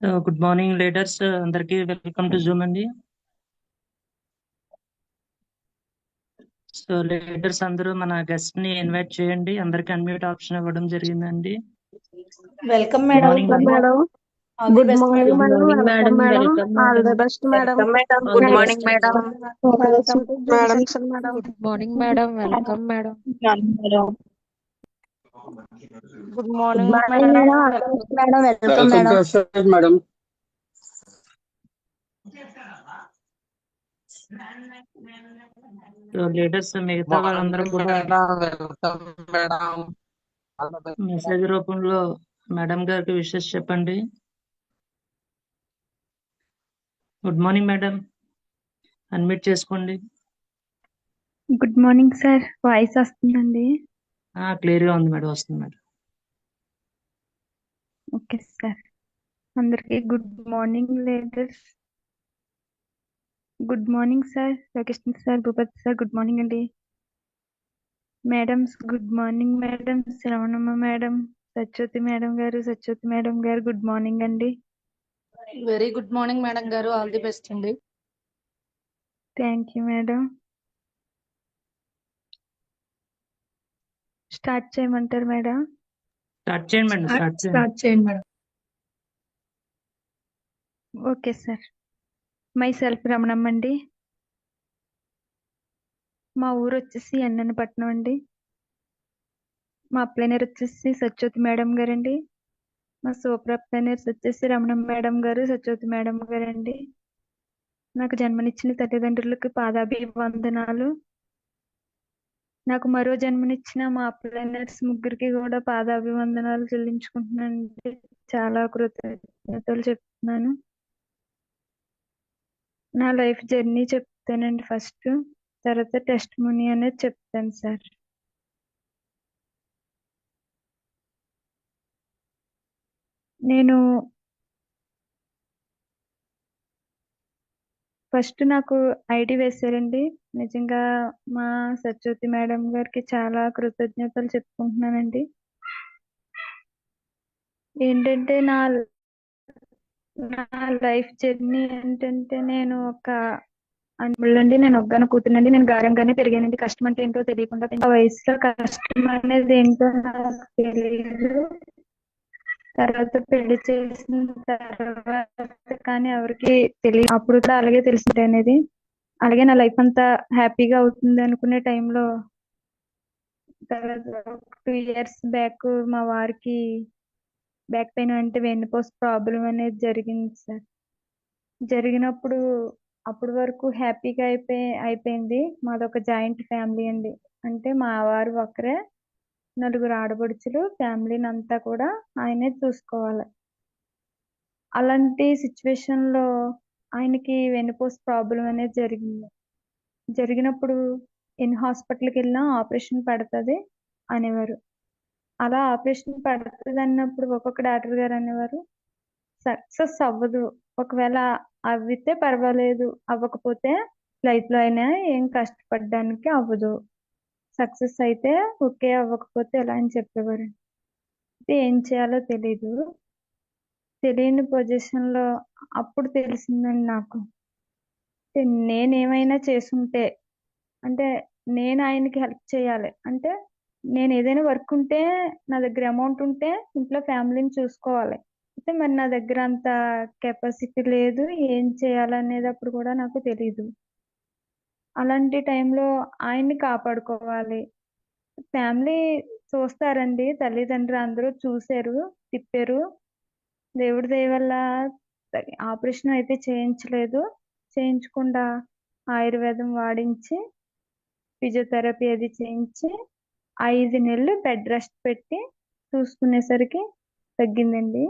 Good morning leaders అందరికీ welcome to Zoom అండి. So leaders అందరూ మన గెస్ట్ ని ఇన్వైట్ చేయండి. అందరికి అన్మ్యూట్ ఆప్షన్ ఇవ్వడం జరిగిందండి. Welcome good madam. Morning madam. All the good best morning madam. Madam. Welcome madam. All the best madam. Welcome madam. All good the morning best. Madam. Welcome to Zoom session madam. Good morning madam. Welcome madam. Good good morning morning madam. Madam. All the best madam. Welcome welcome to madam. SS madam. So leaders మిగతా వాళ్ళందరూ morning కూడా మేడం. Welcome madam. Message రూపంలో madam గారికి wishes చెప్పండి. Good morning madam, unmute చేసుకోండి. Good morning sir, voice వస్తుందండి? Clear గా ఉంది మేడం, వస్తుంది మేడం. Okay sir. అందరికి good morning leaders. Good morning sir, Rakesh sir, Bhupathi sir, good morning అండి. Madams good morning madam, Shravanamma madam, Satyavathi madam గారు గుడ్ మార్నింగ్ అండి. Very good morning madam గారు. All the best అండి. Thank you madam. స్టార్ట్ చేయమంటారు madam? Start చేయండి madam, start చేయండి. Start చేయండి madam. Okay sir. My self Ramanamma అండి. మా ఊరు వచ్చేసి ఎన్నపట్నం అండి. మా అప్లైనర్ వచ్చేసి సత్యవతి మేడం గారండి. మా సూపర్ అప్లైనర్స్ వచ్చేసి రమణమ్మ మేడం గారు, సత్యవతి మేడం గారండి. నాకు జన్మనిచ్చిన తల్లిదండ్రులకు పాదాభివందనాలు. నాకు మరో జన్మనిచ్చిన మా అప్లైనర్స్ ముగ్గురికి కూడా పాదాభివందనాలు చెల్లించుకుంటున్నానండి. చాలా కృతజ్ఞతలు చెప్తున్నాను. నా లైఫ్ జర్నీ చెప్తానండి ఫస్ట్, తర్వాత టెస్ట్ మనీ అనేది చెప్తాను సార్. నేను ఫస్ట్ నాకు ఐడి వేశారండి. నిజంగా మా సత్యవతి మేడం గారికి చాలా కృతజ్ఞతలు చెప్పుకుంటున్నానండి. ఏంటంటే నా లైఫ్ జర్నీ ఏంటంటే, నేను ఒక్కగానో కూతురునండి. నేను గారంగానే పెరిగానండి. కష్టం అంటే ఏంటో తెలియకుండా ఆ వయసులో కష్టం అనేది ఏంటో నాకు తెలియదు. తర్వాత పెళ్లి చేసిన తర్వాత కానీ ఎవరికి తెలియదు. అప్పుడు కూడా అలాగే తెలిసింది అనేది. అలాగే నా లైఫ్ అంతా హ్యాపీగా అవుతుంది అనుకునే టైంలో తర్వాత 2 years బ్యాక్ మా వారికి బ్యాక్ పెయిన్ అంటే వెన్నుపూస ప్రాబ్లం అనేది జరిగింది సార్. జరిగినప్పుడు అప్పటి వరకు హ్యాపీగా అయిపోయింది. మాదొక జాయింట్ ఫ్యామిలీ అండి. అంటే మా వారు ఒకరే, 4 ఆడపడుచులు, ఫ్యామిలీని అంతా కూడా ఆయనే చూసుకోవాలి. అలాంటి సిచ్యువేషన్ లో ఆయనకి వెన్నుపూస ప్రాబ్లం అనేది జరిగినప్పుడు ఎన్ని హాస్పిటల్కి వెళ్ళినా ఆపరేషన్ పడుతుంది అనేవారు. అలా ఆపరేషన్ పడుతుంది అన్నప్పుడు ఒక్కొక్క డాక్టర్ గారు అనేవారు, సక్సెస్ అవ్వదు, ఒకవేళ అవ్వితే పర్వాలేదు, అవ్వకపోతే లైఫ్ లో అయినా ఏం కష్టపడడానికి అవ్వదు, సక్సెస్ అయితే ఓకే, అవ్వకపోతే ఎలా అని చెప్పేవారు. ఏం చేయాలో తెలియని పొజిషన్ లో అప్పుడు తెలిసిందండి నాకు, నేనేమైనా చేసుంటే, అంటే నేను ఆయనకి హెల్ప్ చేయాలి. అంటే నేను ఏదైనా వర్క్ ఉంటే, నా దగ్గర అమౌంట్ ఉంటే ఇంట్లో ఫ్యామిలీని చూసుకోవాలి. అయితే మరి నా దగ్గర అంత కెపాసిటీ లేదు, ఏం చేయాలనేది అప్పుడు కూడా నాకు తెలియదు. అలాంటి టైంలో ఆయన్ని కాపాడుకోవాలి. ఫ్యామిలీ చూస్తారండి, తల్లిదండ్రులు అందరూ చూశారు, తిప్పారు. దేవుడి దయ వల్ల ఆపరేషన్ అయితే చేయించకుండా ఆయుర్వేదం వాడించి ఫిజియోథెరపీ అది చేయించి 5 నెలలు బెడ్ రెస్ట్ పెట్టి చూసుకునేసరికి తగ్గిందండి.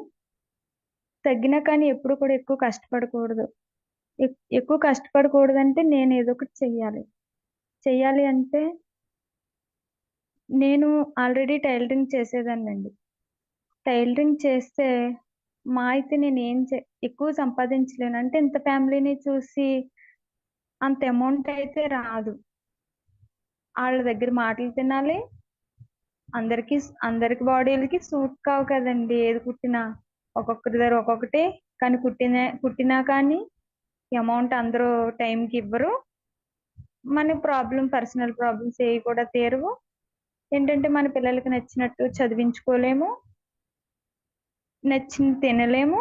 తగ్గినా కానీ ఎప్పుడు కూడా ఎక్కువ కష్టపడకూడదు. ఎక్కువ కష్టపడకూడదంటే నేను ఏదో ఒకటి చెయ్యాలి అంటే, నేను ఆల్రెడీ టైలరింగ్ చేసేదాన్నండి. టైలరింగ్ చేస్తే మా అయితే నేను ఎక్కువ సంపాదించలేను. అంటే ఇంత ఫ్యామిలీని చూసి అంత అమౌంట్ అయితే రాదు. వాళ్ళ దగ్గర మాటలు తినాలి, అందరికి బాడీలకి సూట్ కావు కదండి ఏది కుట్టినా. ఒక్కొక్కరి దగ్గర ఒక్కొక్కటి, కానీ కుట్టినా కానీ అమౌంట్ అందరూ టైంకి ఇవ్వరు. మన పర్సనల్ ప్రాబ్లమ్స్ ఏవి కూడా తీరవు. ఏంటంటే మన పిల్లలకి నచ్చినట్టు చదివించుకోలేము, నచ్చింది తినలేము,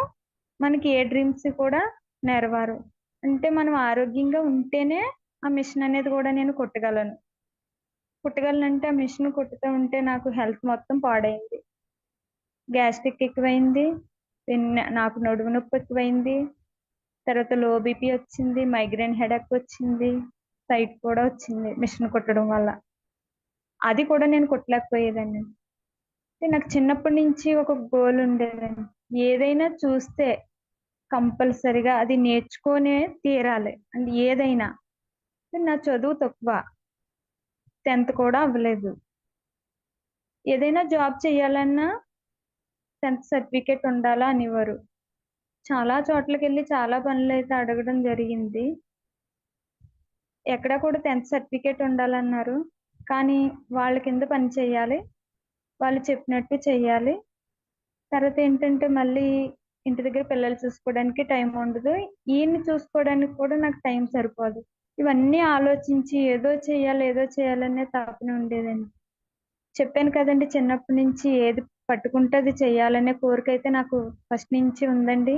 మనకి ఏ డ్రీమ్స్ కూడా నెరవేరు. అంటే మనం ఆరోగ్యంగా ఉంటేనే ఆ మిషన్ అనేది కూడా నేను కుట్టగలనంటే ఆ మిషన్ కుట్టుతూ ఉంటే నాకు హెల్త్ మొత్తం పాడైంది. గ్యాస్ట్రిక్ ఎక్కువైంది, నాకు నడుము నొప్పి ఎక్కువైంది, తర్వాత లో బీపీ వచ్చింది, మైగ్రేన్ హెడేక్ వచ్చింది, సైట్ కూడా వచ్చింది మిషన్ కుట్టడం వల్ల. అది కూడా నేను కుట్టలేకపోయేదాన్ని. నాకు చిన్నప్పటి నుంచి ఒక గోల్ ఉండేదండి, ఏదైనా చూస్తే కంపల్సరిగా అది నేర్చుకునే తీరాలి. అంటే ఏదైనా, నా చదువు తక్కువ, 10th కూడా అవ్వలేదు. ఏదైనా జాబ్ చేయాలన్నా 10th సర్టిఫికేట్ ఉండాలా అనేవారు. చాలా చోట్లకి వెళ్ళి చాలా పనులు అయితే అడగడం జరిగింది. ఎక్కడ కూడా 10th సర్టిఫికేట్ ఉండాలన్నారు. కానీ వాళ్ళ కింద పని చేయాలి, వాళ్ళు చెప్పినట్టు చెయ్యాలి. తర్వాత ఏంటంటే మళ్ళీ ఇంటి దగ్గర పిల్లలు చూసుకోవడానికి టైం ఉండదు, ఈయన్ని చూసుకోవడానికి కూడా నాకు టైం సరిపోదు. ఇవన్నీ ఆలోచించి ఏదో చేయాలనే తపన ఉండేదండి. చెప్పాను కదండి, చిన్నప్పటి నుంచి ఏది పట్టుకుంటే అది చేయాలనే కోరిక అయితే నాకు ఫస్ట్ నుంచి ఉందండి.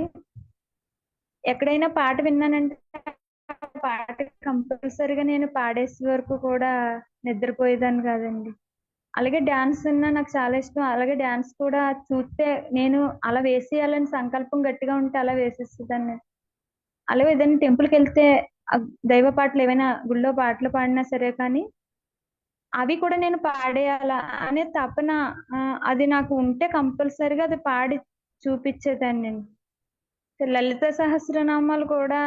ఎక్కడైనా పాట విన్నానంటే పాట కంపల్సరిగా నేను పాడేసే వరకు కూడా నిద్రపోయేదాన్ని కాదండి. అలాగే డాన్స్ అన్నా నాకు చాలా ఇష్టం. అలాగే డాన్స్ కూడా చూస్తే నేను అలా వేసేయాలని సంకల్పం గట్టిగా ఉంటే అలా వేసేసేదాన్ని. అలాగే ఏదైనా టెంపుల్కి వెళ్తే దైవ పాటలు ఏవైనా గుళ్ళో పాటలు పాడినా సరే కానీ అవి కూడా నేను పాడేయాలా అనే తపన, అది నాకు ఉంటే కంపల్సరిగా అది పాడి చూపించేదాన్ని నేను. లలిత సహస్రనామాలు కూడా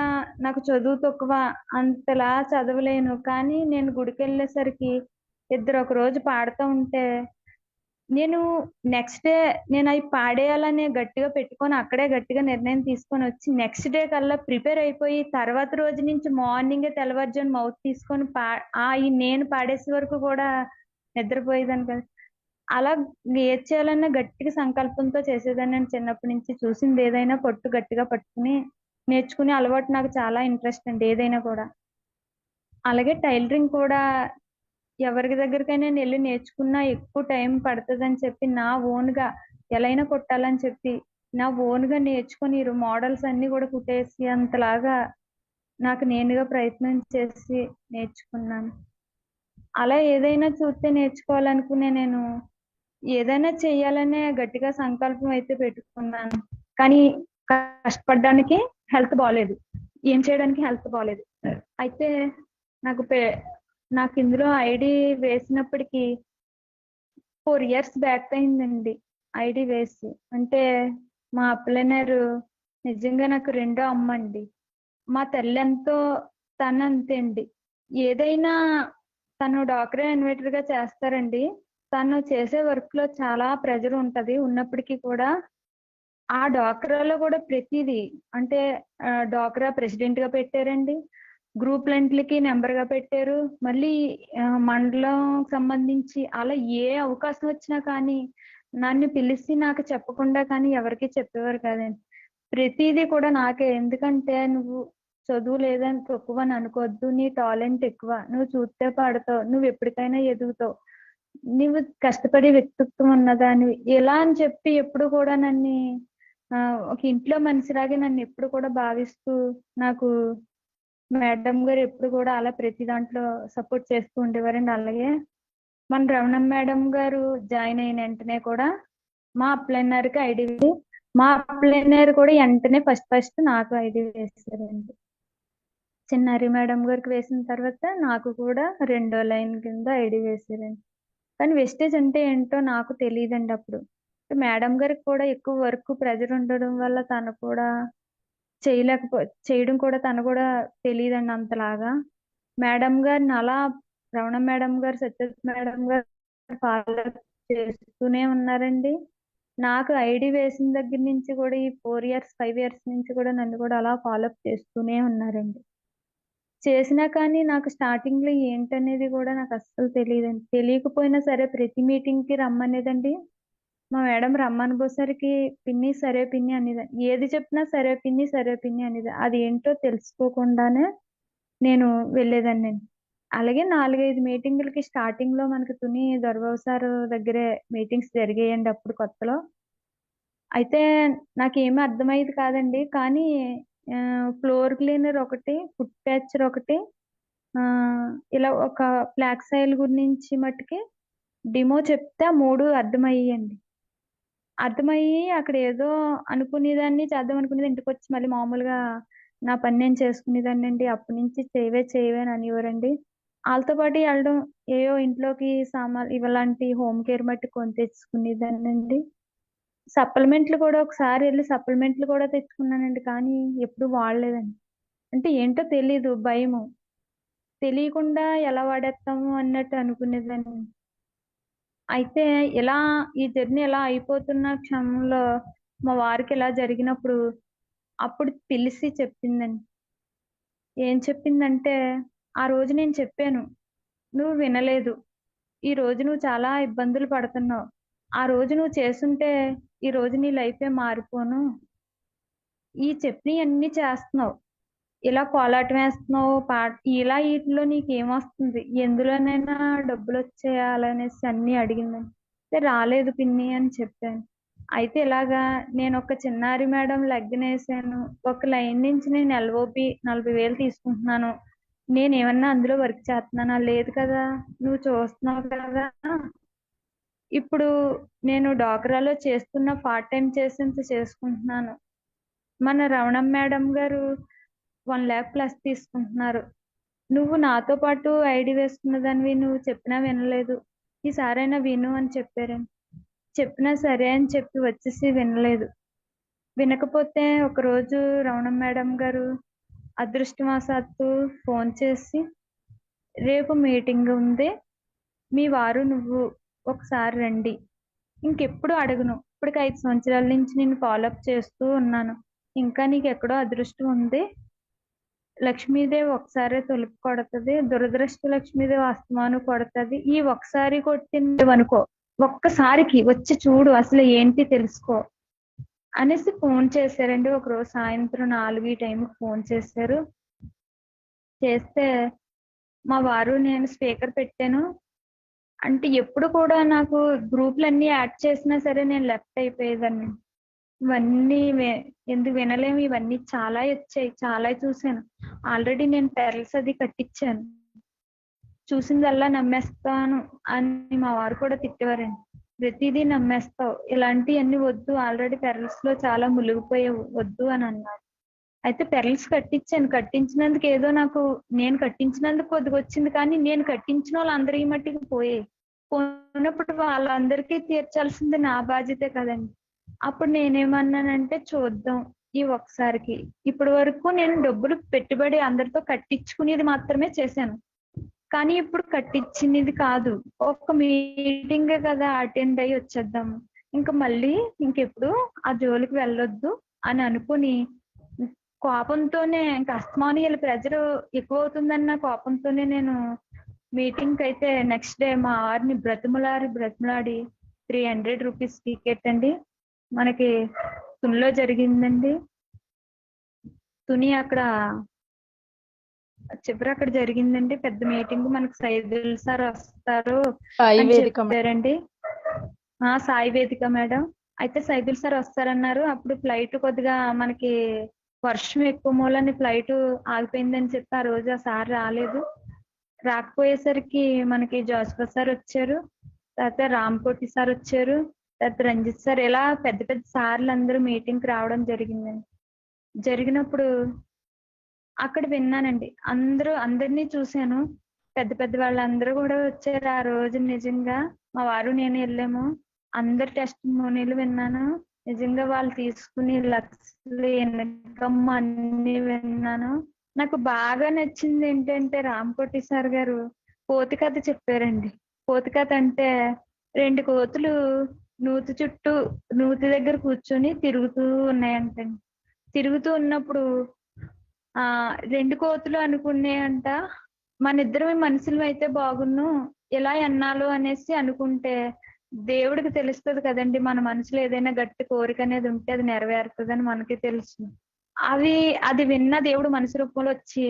నాకు చదువు తక్కువ, అంతలా చదవలేను. కానీ నేను గుడికి వెళ్ళేసరికి ఇద్దరు ఒక రోజు పాడుతూ ఉంటే నేను నెక్స్ట్ డే నేను అవి పాడేయాలని గట్టిగా పెట్టుకొని అక్కడే గట్టిగా నిర్ణయం తీసుకొని వచ్చి నెక్స్ట్ డే కల్లా ప్రిపేర్ అయిపోయి తర్వాత రోజు నుంచి మార్నింగే తెల్లవారుజాము మౌత్ తీసుకొని నేను పాడేసే వరకు కూడా నిద్రపోయేదాన్ని కదా. అలా చేయాలన్న గట్టిగా సంకల్పంతో చేసేదాన్ని. నేను చిన్నప్పటి నుంచి చూసింది ఏదైనా గట్టిగా పట్టుకుని నేర్చుకునే అలవాటు నాకు చాలా ఇంట్రెస్ట్ అండి, ఏదైనా కూడా. అలాగే టైలరింగ్ కూడా ఎవరి దగ్గరికైనా నేను వెళ్ళి నేర్చుకున్నా ఎక్కువ టైం పడుతుందని చెప్పి నా ఓన్గా ఎలా అయినా కుట్టాలని చెప్పి నా ఓన్గా నేర్చుకుని మోడల్స్ అన్ని కూడా కుట్టేసి అంతలాగా నాకు నేనుగా ప్రయత్నం చేసి నేర్చుకున్నాను. అలా ఏదైనా చూస్తే నేర్చుకోవాలనుకునే నేను ఏదైనా చెయ్యాలనే గట్టిగా సంకల్పం అయితే పెట్టుకున్నాను. కానీ కష్టపడడానికి హెల్త్ బాగాలేదు, ఏం చేయడానికి హెల్త్ బాగాలేదు. అయితే నాకు ఇందులో ఐడి వేసినప్పటికీ 4 years బ్యాక్ అయిందండి ఐడి వేసి. అంటే మా అప్లైనర్ నిజంగా నాకు రెండో అమ్మ అండి. మా తల్లి ఎంతో తను అంతే అండి. ఏదైనా తను డాక్టర్ ఇన్వెటర్ గా చేస్తారండి. తను చేసే వర్క్ లో చాలా ప్రెజర్ ఉంటది. ఉన్నప్పటికీ కూడా ఆ డాక్రాలో కూడా ప్రతిదీ అంటే డాక్రా ప్రెసిడెంట్ గా పెట్టారండి, గ్రూప్లన్నిటికి నెంబర్ గా పెట్టారు, మళ్ళీ మండలం సంబంధించి అలా ఏ అవకాశం వచ్చినా కానీ నన్ను పిలిచి నాకు చెప్పకుండా కానీ ఎవరికి చెప్పేవారు కాదండి. ప్రతిదీ కూడా నాకే. ఎందుకంటే నువ్వు చదువు లేదని తక్కువ అని అనుకోవద్దు, నీ టాలెంట్ ఎక్కువ, నువ్వు చూస్తే పాడతావు, నువ్వు ఎప్పటికైనా ఎదుగుతావు, నువ్వు కష్టపడే వ్యక్తిత్వం ఉన్నదానివి, ఇలా అని చెప్పి ఎప్పుడు కూడా నన్ను ఒక ఇంట్లో మనిషిలాగే నన్ను ఎప్పుడు కూడా భావిస్తూ నాకు మేడం గారు ఎప్పుడు కూడా అలా ప్రతి దాంట్లో సపోర్ట్ చేస్తూ ఉండేవారండి. అలాగే మన రమణ మేడం గారు జాయిన్ అయిన వెంటనే కూడా మా అప్లైనర్కి ఐడి మా అప్లైనర్ కూడా వెంటనే ఫస్ట్ నాకు ఐడి వేసారండి. చిన్నారి మేడం గారికి వేసిన తర్వాత నాకు కూడా రెండో లైన్ కింద ఐడి వేసారండి. కానీ వెస్టేజ్ అంటే ఏంటో నాకు తెలియదండి అప్పుడు. మేడం గారికి కూడా ఎక్కువ వర్క్ ప్రెజర్ ఉండడం వల్ల తను కూడా చేయడం కూడా తను కూడా తెలియదండి అంతలాగా. మేడం గారిని అలా రమణ మేడం గారు, సత్యవతి మేడం గారు ఫాలో చేస్తూనే ఉన్నారండి. నాకు ఐడి వేసిన దగ్గర నుంచి కూడా ఈ 4 years 5 years నుంచి కూడా నన్ను కూడా అలా ఫాలోఅప్ చేస్తూనే ఉన్నారండి. చేసినా కానీ నాకు స్టార్టింగ్ లో ఏంటనేది కూడా నాకు అస్సలు తెలియదండి. తెలియకపోయినా సరే ప్రతి మీటింగ్ కి రమ్మనేదండి. మా మేడం రమ్మని పోసరికి పిన్ని సరే పిన్ని అనేది, ఏది చెప్పినా సరే పిన్ని సరే పిన్ని అనేది, అది ఏంటో తెలుసుకోకుండానే నేను వెళ్ళేదాన్ని. అలాగే 4-5 మీటింగులకి స్టార్టింగ్ లో మనకి తుని దొరబాబు సార్ దగ్గరే మీటింగ్స్ జరిగాయండి అప్పుడు కొత్తలో. అయితే నాకేమీ అర్థమయ్యేది కాదండి. కానీ ఫ్లోర్ క్లీనర్ ఒకటి, ఫుడ్ ప్యాచర్ ఒకటి, ఇలా ఒక ఫ్లాగ్ సైల్ గురించి మట్టుకి డిమో చెప్తే ఆ 3 అర్థమయ్యాయండి. అర్థమయ్యి అక్కడ ఏదో అనుకునేదాన్ని, చేద్దాం అనుకునేది, ఇంటికి వచ్చి మళ్ళీ మామూలుగా నా పని నేను చేసుకునేదాన్ని అండి. అప్పటి నుంచి చేయవే అని అనేవారండి. వాళ్ళతో పాటు వెళ్ళడం, ఏయో ఇంట్లోకి సామాన్లు ఇలాంటి హోమ్ కేర్ మట్టి కొని తెచ్చుకునేదాన్ని అండి. సప్లిమెంట్లు కూడా ఒకసారి వెళ్ళి సప్లిమెంట్లు కూడా తెచ్చుకున్నానండి. కానీ ఎప్పుడు వాడలేదండి. అంటే ఏంటో తెలీదు, భయము, తెలియకుండా ఎలా వాడేస్తాము అన్నట్టు అనుకునేదాన్ని. అయితే ఇలా ఈ జర్నీ ఎలా అయిపోతున్న క్షణంలో మా వారికి ఇలా జరిగినప్పుడు అప్పుడు పిలిచి చెప్పిందండి. ఏం చెప్పిందంటే, ఆ రోజు నేను చెప్పాను, నువ్వు వినలేదు. ఈ రోజు నువ్వు చాలా ఇబ్బందులు పడుతున్నావు. ఆ రోజు నువ్వు చేసుంటే ఈ రోజు నీ లైఫే మారిపోను. ఈ చెప్పినవన్నీ చేస్తున్నావు, ఇలా కోలాటం వేస్తున్నావు, ఇలా వీటిలో నీకేమొస్తుంది, ఎందులోనైనా డబ్బులు వచ్చేయాలనేసి అన్ని అడిగిందని. రాలేదు పిన్ని అని చెప్పాను. అయితే ఇలాగా నేను ఒక చిన్నారి మేడం లెగ్గనేసాను, ఒక లైన్ నుంచి నేను LOP 40,000 తీసుకుంటున్నాను, నేను ఏమన్నా అందులో వర్క్ చేస్తున్నానా? లేదు కదా, నువ్వు చూస్తున్నావు కదా. ఇప్పుడు నేను డాక్రాలో చేస్తున్న పార్ట్ టైం చేసేంత చేసుకుంటున్నాను. మన రమణం మేడం గారు 1 lakh ప్లస్ తీసుకుంటున్నారు. నువ్వు నాతో పాటు ఐడి వేసుకున్న దానివి, నువ్వు చెప్పినా వినలేదు, ఈసారైనా విను అని చెప్పారండి. చెప్పినా సరే అని చెప్పి వచ్చేసి వినలేదు. వినకపోతే ఒకరోజు రమణం మేడం గారు అదృష్టవశాత్తు ఫోన్ చేసి, రేపు మీటింగ్ ఉంది, మీ వారు నువ్వు ఒకసారి రండి, ఇంకెప్పుడు అడగను, ఇప్పటికి 5 సంవత్సరాల నుంచి నేను ఫాలోఅప్ చేస్తూ ఉన్నాను, ఇంకా నీకు ఎక్కడో అదృష్టం ఉంది, లక్ష్మీదేవి ఒకసారి తొలిపి కొడుతుంది, దురదృష్ట లక్ష్మీదేవి అస్తమాను కొడుతుంది, ఈ ఒకసారి కొట్టింది అనుకో, ఒక్కసారికి వచ్చి చూడు, అసలు ఏంటి తెలుసుకో అనేసి ఫోన్ చేశారండి. ఒకరోజు సాయంత్రం 4 ఈ టైంకి ఫోన్ చేశారు. చేస్తే మా వారు, నేను స్పీకర్ పెట్టాను. అంటే ఎప్పుడు కూడా నాకు గ్రూపులన్నీ యాడ్ చేసినా సరే నేను లెఫ్ట్ అయిపోయేదాన్ని. ఇవన్నీ ఎందుకు వినలేము, ఇవన్నీ చాలా వచ్చాయి, చాలా చూశాను. ఆల్రెడీ నేను పెరల్స్ అది కట్టించాను, చూసిందల్లా నమ్మేస్తాను అని మా వారు కూడా తిట్టేవారండి. ప్రతిదీ నమ్మేస్తావు, ఇలాంటివన్నీ వద్దు, ఆల్రెడీ పెరల్స్ లో చాలా మునిగిపోయావు, వద్దు అని అన్నారు. అయితే పెరల్స్ కట్టించాను. కట్టించినందుకు ఏదో నాకు, నేను కట్టించినందుకు కొద్దిగా వచ్చింది, కానీ నేను కట్టించిన వాళ్ళందరికీ మట్టికి పోయినప్పుడు వాళ్ళందరికీ తీర్చాల్సింది నా బాధ్యతే కదండి. అప్పుడు నేనేమన్నానంటే, చూద్దాం ఈ ఒకసారికి, ఇప్పటి వరకు నేను డబ్బులు పెట్టుబడి అందరితో కట్టించుకునేది మాత్రమే చేశాను, కానీ ఇప్పుడు కట్టించినది కాదు, ఒక్క మీటింగ్ కదా అటెండ్ అయ్యి వచ్చేద్దాము, ఇంకా మళ్ళీ ఇంకెప్పుడు ఆ జోలికి వెళ్ళొద్దు అని అనుకుని కోపంతోనే, ఇంకా అస్తమానీయుల ప్రెజర్ ఎక్కువ అవుతుందన్న కోపంతోనే నేను మీటింగ్ అయితే నెక్స్ట్ డే మా వారిని బ్రతిమలాడి 300 రూపీస్ టికెట్ అండి, మనకి తునిలో జరిగిందండి. తుని అక్కడ చివరి అక్కడ జరిగిందండి పెద్ద మీటింగ్. మనకి సైదుల్ సార్ వస్తారు అని చెప్పారండి. సాయి వేదిక మేడం. అయితే సైదుల్ సార్ వస్తారన్నారు. అప్పుడు ఫ్లైట్ కొద్దిగా మనకి వర్షం ఎక్కువ మూలని ఫ్లైట్ ఆగిపోయిందని చెప్పి ఆ రోజు ఆ సార్ రాలేదు. రాకపోయేసరికి మనకి జోసఫ్ సార్ వచ్చారు, తర్వాత రామ్కోటి సార్ వచ్చారు, తర్వాత రంజిత్ సార్, ఇలా పెద్ద పెద్ద సార్లు అందరూ మీటింగ్కి రావడం జరిగిందండి. జరిగినప్పుడు అక్కడ విన్నానండి, అందరినీ చూశాను, పెద్ద పెద్ద వాళ్ళందరూ కూడా వచ్చారు ఆ రోజు. నిజంగా మా వారు నేను వెళ్ళాము, అందరు టెస్టిమోనీలు విన్నాను. నిజంగా వాళ్ళు తీసుకుని లక్షలు ఇన్కమ్ అన్ని విన్నాను. నాకు బాగా నచ్చింది ఏంటంటే, రామ్కోటి సార్ గారు పోతి కథ చెప్పారండి. పోతి కథ అంటే 2 కోతులు నూతి దగ్గర కూర్చొని తిరుగుతూ ఉన్నాయంటండి. తిరుగుతూ ఉన్నప్పుడు 2 కోతులు అనుకున్నాయంట, మన ఇద్దరం మనుషులు అయితే బాగున్ను, ఎలా ఎన్నాలు అనేసి అనుకుంటే దేవుడికి తెలుస్తుంది కదండి, మన మనసులో ఏదైనా గట్టి కోరిక అనేది ఉంటే అది నెరవేరుతుందని మనకి తెలుసు. అది విన్న దేవుడు మనిషి రూపంలో వచ్చి,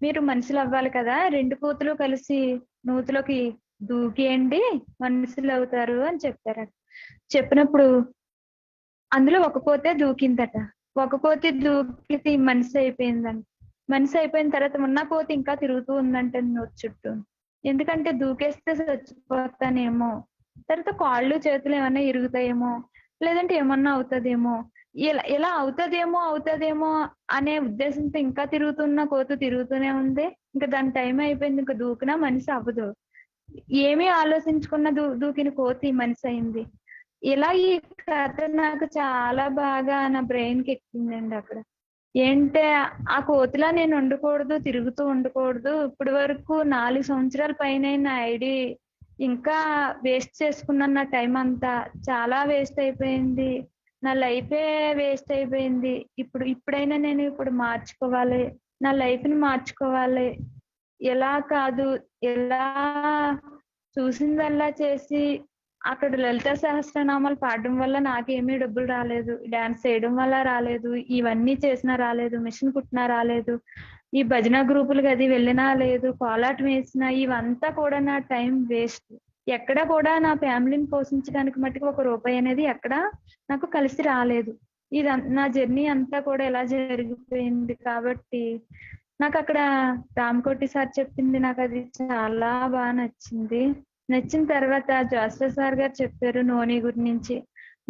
మీరు మనుషులు అవ్వాలి కదా, 2 కోతులు కలిసి నూతిలోకి దూకేయండి మనుషులు అవుతారు అని చెప్పారట. చెప్పినప్పుడు అందులో ఒక కోతే దూకిందట. ఒక కోతి దూకితే మనిషి అయిపోయిందంట. మనిషి అయిపోయిన తర్వాత ఉన్న కోతి ఇంకా తిరుగుతూ ఉందంట నూతి చుట్టూ. ఎందుకంటే దూకేస్తే చచ్చిపోతానేమో, తర్వాత కాళ్ళు చేతులు ఏమన్నా ఇరుగుతాయేమో, లేదంటే ఏమన్నా అవుతుందేమో, ఇలా అవుతుందేమో అనే ఉద్దేశంతో ఇంకా తిరుగుతున్న కోతి తిరుగుతూనే ఉంది. ఇంకా దాని టైం అయిపోయింది, ఇంకా దూకినా మనిషి అవ్వదు. ఏమీ ఆలోచించుకున్న దూకిన కోతి మనిషి అయింది. ఇలా ఈ కథ నాకు చాలా బాగా నా బ్రెయిన్ కి ఎక్కిందండి. అక్కడ ఏంటే ఆ కోతిలా నేను ఉండకూడదు, తిరుగుతూ ఉండకూడదు. ఇప్పటి వరకు 4 సంవత్సరాల పైన నా ఐడి ఇంకా వేస్ట్ చేసుకున్నాను. నా టైం అంతా చాలా వేస్ట్ అయిపోయింది, నా లైఫే వేస్ట్ అయిపోయింది. ఇప్పుడైనా నేను మార్చుకోవాలి, నా లైఫ్ ని మార్చుకోవాలి. ఎలా కాదు, ఎలా చూసిందల్లా చేసి అక్కడ లలిత సహస్రనామాలు పాడడం వల్ల నాకేమీ డబ్బులు రాలేదు, డాన్స్ చేయడం వల్ల రాలేదు, ఇవన్నీ చేసినా రాలేదు, మిషన్ కుట్టినా రాలేదు, ఈ భజన గ్రూపులకి అది వెళ్ళినా లేదు, కోలాటం వేసినా, ఇవంతా కూడా నా టైం వేస్ట్. ఎక్కడ కూడా నా ఫ్యామిలీని పోషించడానికి మట్టుకు 1 రూపాయి అనేది ఎక్కడ నాకు కలిసి రాలేదు. నా జర్నీ అంతా కూడా ఇలా జరిగిపోయింది. కాబట్టి నాకు అక్కడ రామకోటి సార్ చెప్పింది నాకు అది చాలా బాగా నచ్చింది. నచ్చిన తర్వాత జోసెఫ్ సార్ గారు చెప్పారు నోని గురించి.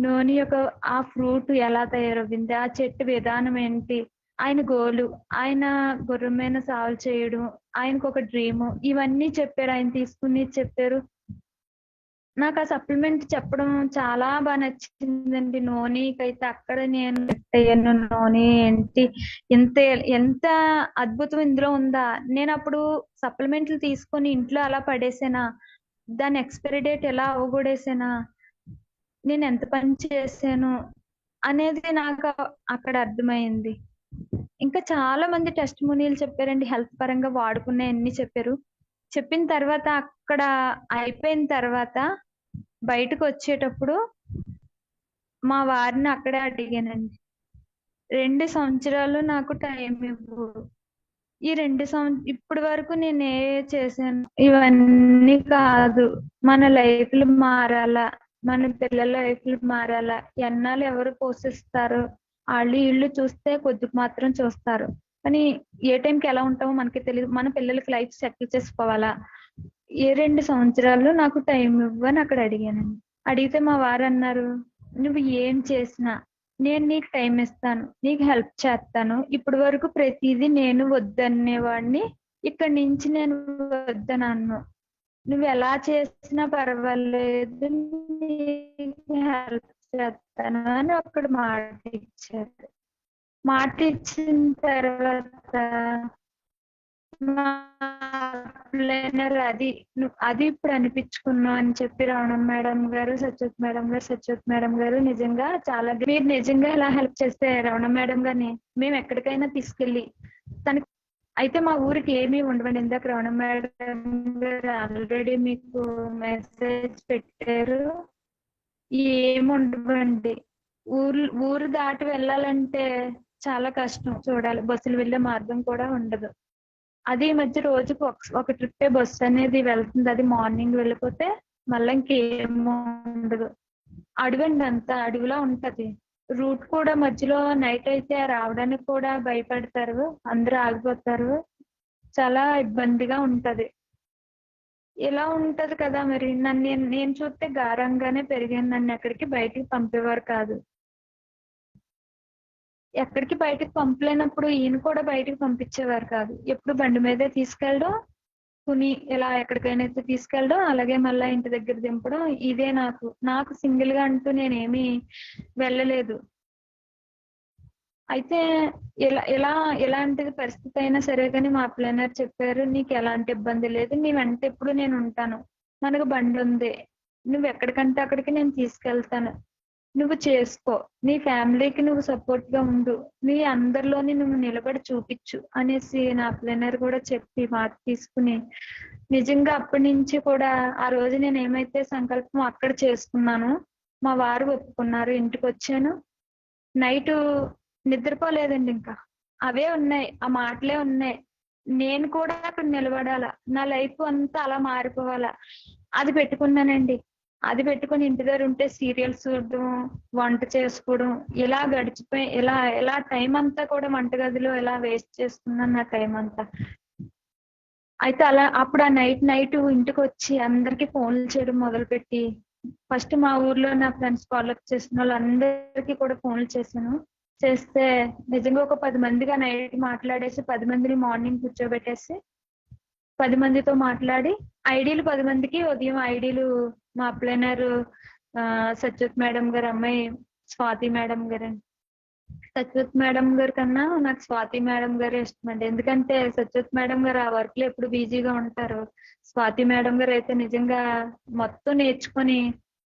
నోని యొక్క ఆ ఫ్రూట్ ఎలా తయారవుతుంది, ఆ చెట్టు విధానం ఏంటి, ఆయన గోలు, ఆయన గుర్రం మీద సాల్వ్ చేయడం, ఆయనకు ఒక డ్రీము, ఇవన్నీ చెప్పారు. ఆయన తీసుకుని చెప్పారు. నాకు ఆ సప్లిమెంట్ చెప్పడం చాలా బాగా నచ్చిందండి. నోనీకైతే అక్కడ నేను అయ్యాను. నోని ఏంటి, ఎంత అద్భుతం ఇందులో ఉందా. నేను అప్పుడు సప్లిమెంట్లు తీసుకొని ఇంట్లో అలా పడేసానా, దాని ఎక్స్పైరీ డేట్ ఎలా అవగొడేసానా, నేను ఎంత పని చేశాను అనేది నాకు అక్కడ అర్థమైంది. ఇంకా చాలా మంది టెస్ట్ మోనియల్ చెప్పారండి, హెల్త్ పరంగా వాడుకునే అన్ని చెప్పారు. చెప్పిన తర్వాత అక్కడ అయిపోయిన తర్వాత బయటకు వచ్చేటప్పుడు మా వారిని అక్కడే అడిగానండి, 2 సంవత్సరాలు నాకు టైం ఇవ్వు, ఈ 2 ఇప్పటి వరకు నేను చేశాను, ఇవన్నీ కాదు, మన లైఫ్లు మారాలా, మన పిల్లల లైఫ్లు మారాలా. ఎన్నాళ్ళు ఎవరు పోషిస్తారు, వాళ్ళు వీళ్ళు చూస్తే కొద్దిగా మాత్రం చూస్తారు, కానీ ఏ టైంకి ఎలా ఉంటామో మనకి తెలియదు. మన పిల్లలకి లైఫ్ సెటిల్ చేసుకోవాలా, ఏ 2 సంవత్సరాలు నాకు టైం ఇవ్వని అక్కడ అడిగానండి. అడిగితే మా వారు అన్నారు, నువ్వు ఏం చేసినా నేను నీకు టైం ఇస్తాను, నీకు హెల్ప్ చేస్తాను. ఇప్పటి వరకు ప్రతిదీ నేను వద్దనేవాడిని, ఇక్కడి నుంచి నేను వద్దనన్ను. నువ్వు ఎలా చేసినా పర్వాలేదు, నీకు హెల్ప్ చేస్తాను అని అక్కడ మాట ఇచ్చారు. మాట ఇచ్చిన తర్వాత అది ఇప్పుడు అనిపించుకున్నాం అని చెప్పి రమణ మేడం గారు, సత్యవతి మేడం గారు నిజంగా చాలా, మీరు నిజంగా ఇలా హెల్ప్ చేస్తే రమణ మేడం గారిని మేము ఎక్కడికైనా తీసుకెళ్ళి తనకి అయితే మా ఊరికి ఏమీ ఉండవండి. ఇందాక రమణ మేడం గారు ఆల్రెడీ మీకు మెసేజ్ పెట్టారు, ఏమి ఉండవండి. ఊరు దాటి వెళ్ళాలంటే చాలా కష్టం, చూడాలి, బస్సులు వెళ్ళే మార్గం కూడా ఉండదు. అది ఈ మధ్య రోజుకు ఒక ట్రిప్పే బస్సు అనేది వెళ్తుంది, అది మార్నింగ్ వెళ్ళిపోతే మళ్ళీ ఇంకేం ఉండదు. అడవండి, అంతా అడవిలా ఉంటది. రూట్ కూడా మధ్యలో నైట్ అయితే రావడానికి కూడా భయపడతారు, అందరూ ఆగిపోతారు, చాలా ఇబ్బందిగా ఉంటది. ఇలా ఉంటది కదా. మరి నేను చూస్తే గారంగానే పెరిగాను, నన్ను ఎక్కడికి బయటికి పంపేవారు కాదు. ఎక్కడికి బయటకు పంపలేనప్పుడు ఈయన కూడా బయటకు పంపించేవారు కాదు. ఎప్పుడు బండి మీదే తీసుకెళ్ళడం, కుని ఇలా ఎక్కడికైనా తీసుకెళ్ళడం, అలాగే మళ్ళీ ఇంటి దగ్గర దింపడం. ఇదే నాకు సింగిల్ గా అంటూ నేనేమి వెళ్ళలేదు. అయితే ఎలాంటిది పరిస్థితి అయినా సరే కానీ మా ప్లానర్ చెప్పారు, నీకు ఎలాంటి ఇబ్బంది లేదు, నీ వెంట ఎప్పుడు నేను ఉంటాను, మనకు బండి ఉంది, నువ్వు ఎక్కడికంటే అక్కడికి నేను తీసుకెళ్తాను, నువ్వు చేసుకో, నీ ఫ్యామిలీకి నువ్వు సపోర్ట్ గా ఉండు, నీ అందరిలోని నువ్వు నిలబడి చూపించు అనేసి నా ప్లేనర్ కూడా చెప్పి మాట తీసుకుని నిజంగా అప్పటి నుంచి కూడా ఆ రోజు నేను ఏమైతే సంకల్పం అక్కడ చేసుకున్నానో మా వారు ఒప్పుకున్నారు. ఇంటికి వచ్చాను, నైట్ నిద్రపోలేదండి. ఇంకా అవే ఉన్నాయి, ఆ మాటలే ఉన్నాయి. నేను కూడా అక్కడ నిలబడాలా, నా లైఫ్ అంతా అలా మారిపోవాలా, అది పెట్టుకున్నానండి. అది పెట్టుకుని ఇంటి దగ్గర ఉంటే సీరియల్స్ చూడడం, వంట చేసుకోవడం, ఇలా గడిచిపోయి ఇలా టైం అంతా కూడా వంటగదిలో ఇలా వేస్ట్ చేసుకున్నాను నా టైం అంతా. అయితే అలా అప్పుడు ఆ నైట్ ఇంటికి వచ్చి అందరికి ఫోన్లు చేయడం మొదలుపెట్టి, ఫస్ట్ మా ఊర్లో నా ఫ్రెండ్స్ ఫాలోఅప్ చేసిన వాళ్ళందరికీ కూడా ఫోన్లు చేశాను. చేస్తే నిజంగా ఒక 10 మందిగా నైట్ మాట్లాడేసి 10 మందిని మార్నింగ్ కూర్చోబెట్టేసి 10 మందితో మాట్లాడి ఐడీలు 10 మందికి ఉదయం ఐడీలు మా ప్లేనర్ సత్యవతి మేడం గారు అమ్మాయి స్వాతి మేడం గారండి. సత్యవతి మేడం గారి కన్నా నాకు స్వాతి మేడం గారే ఇష్టం అండి. ఎందుకంటే సత్యవతి మేడం గారు ఆ వర్క్ లో ఎప్పుడు బిజీగా ఉంటారు. స్వాతి మేడం గారు అయితే నిజంగా మొత్తం నేర్చుకొని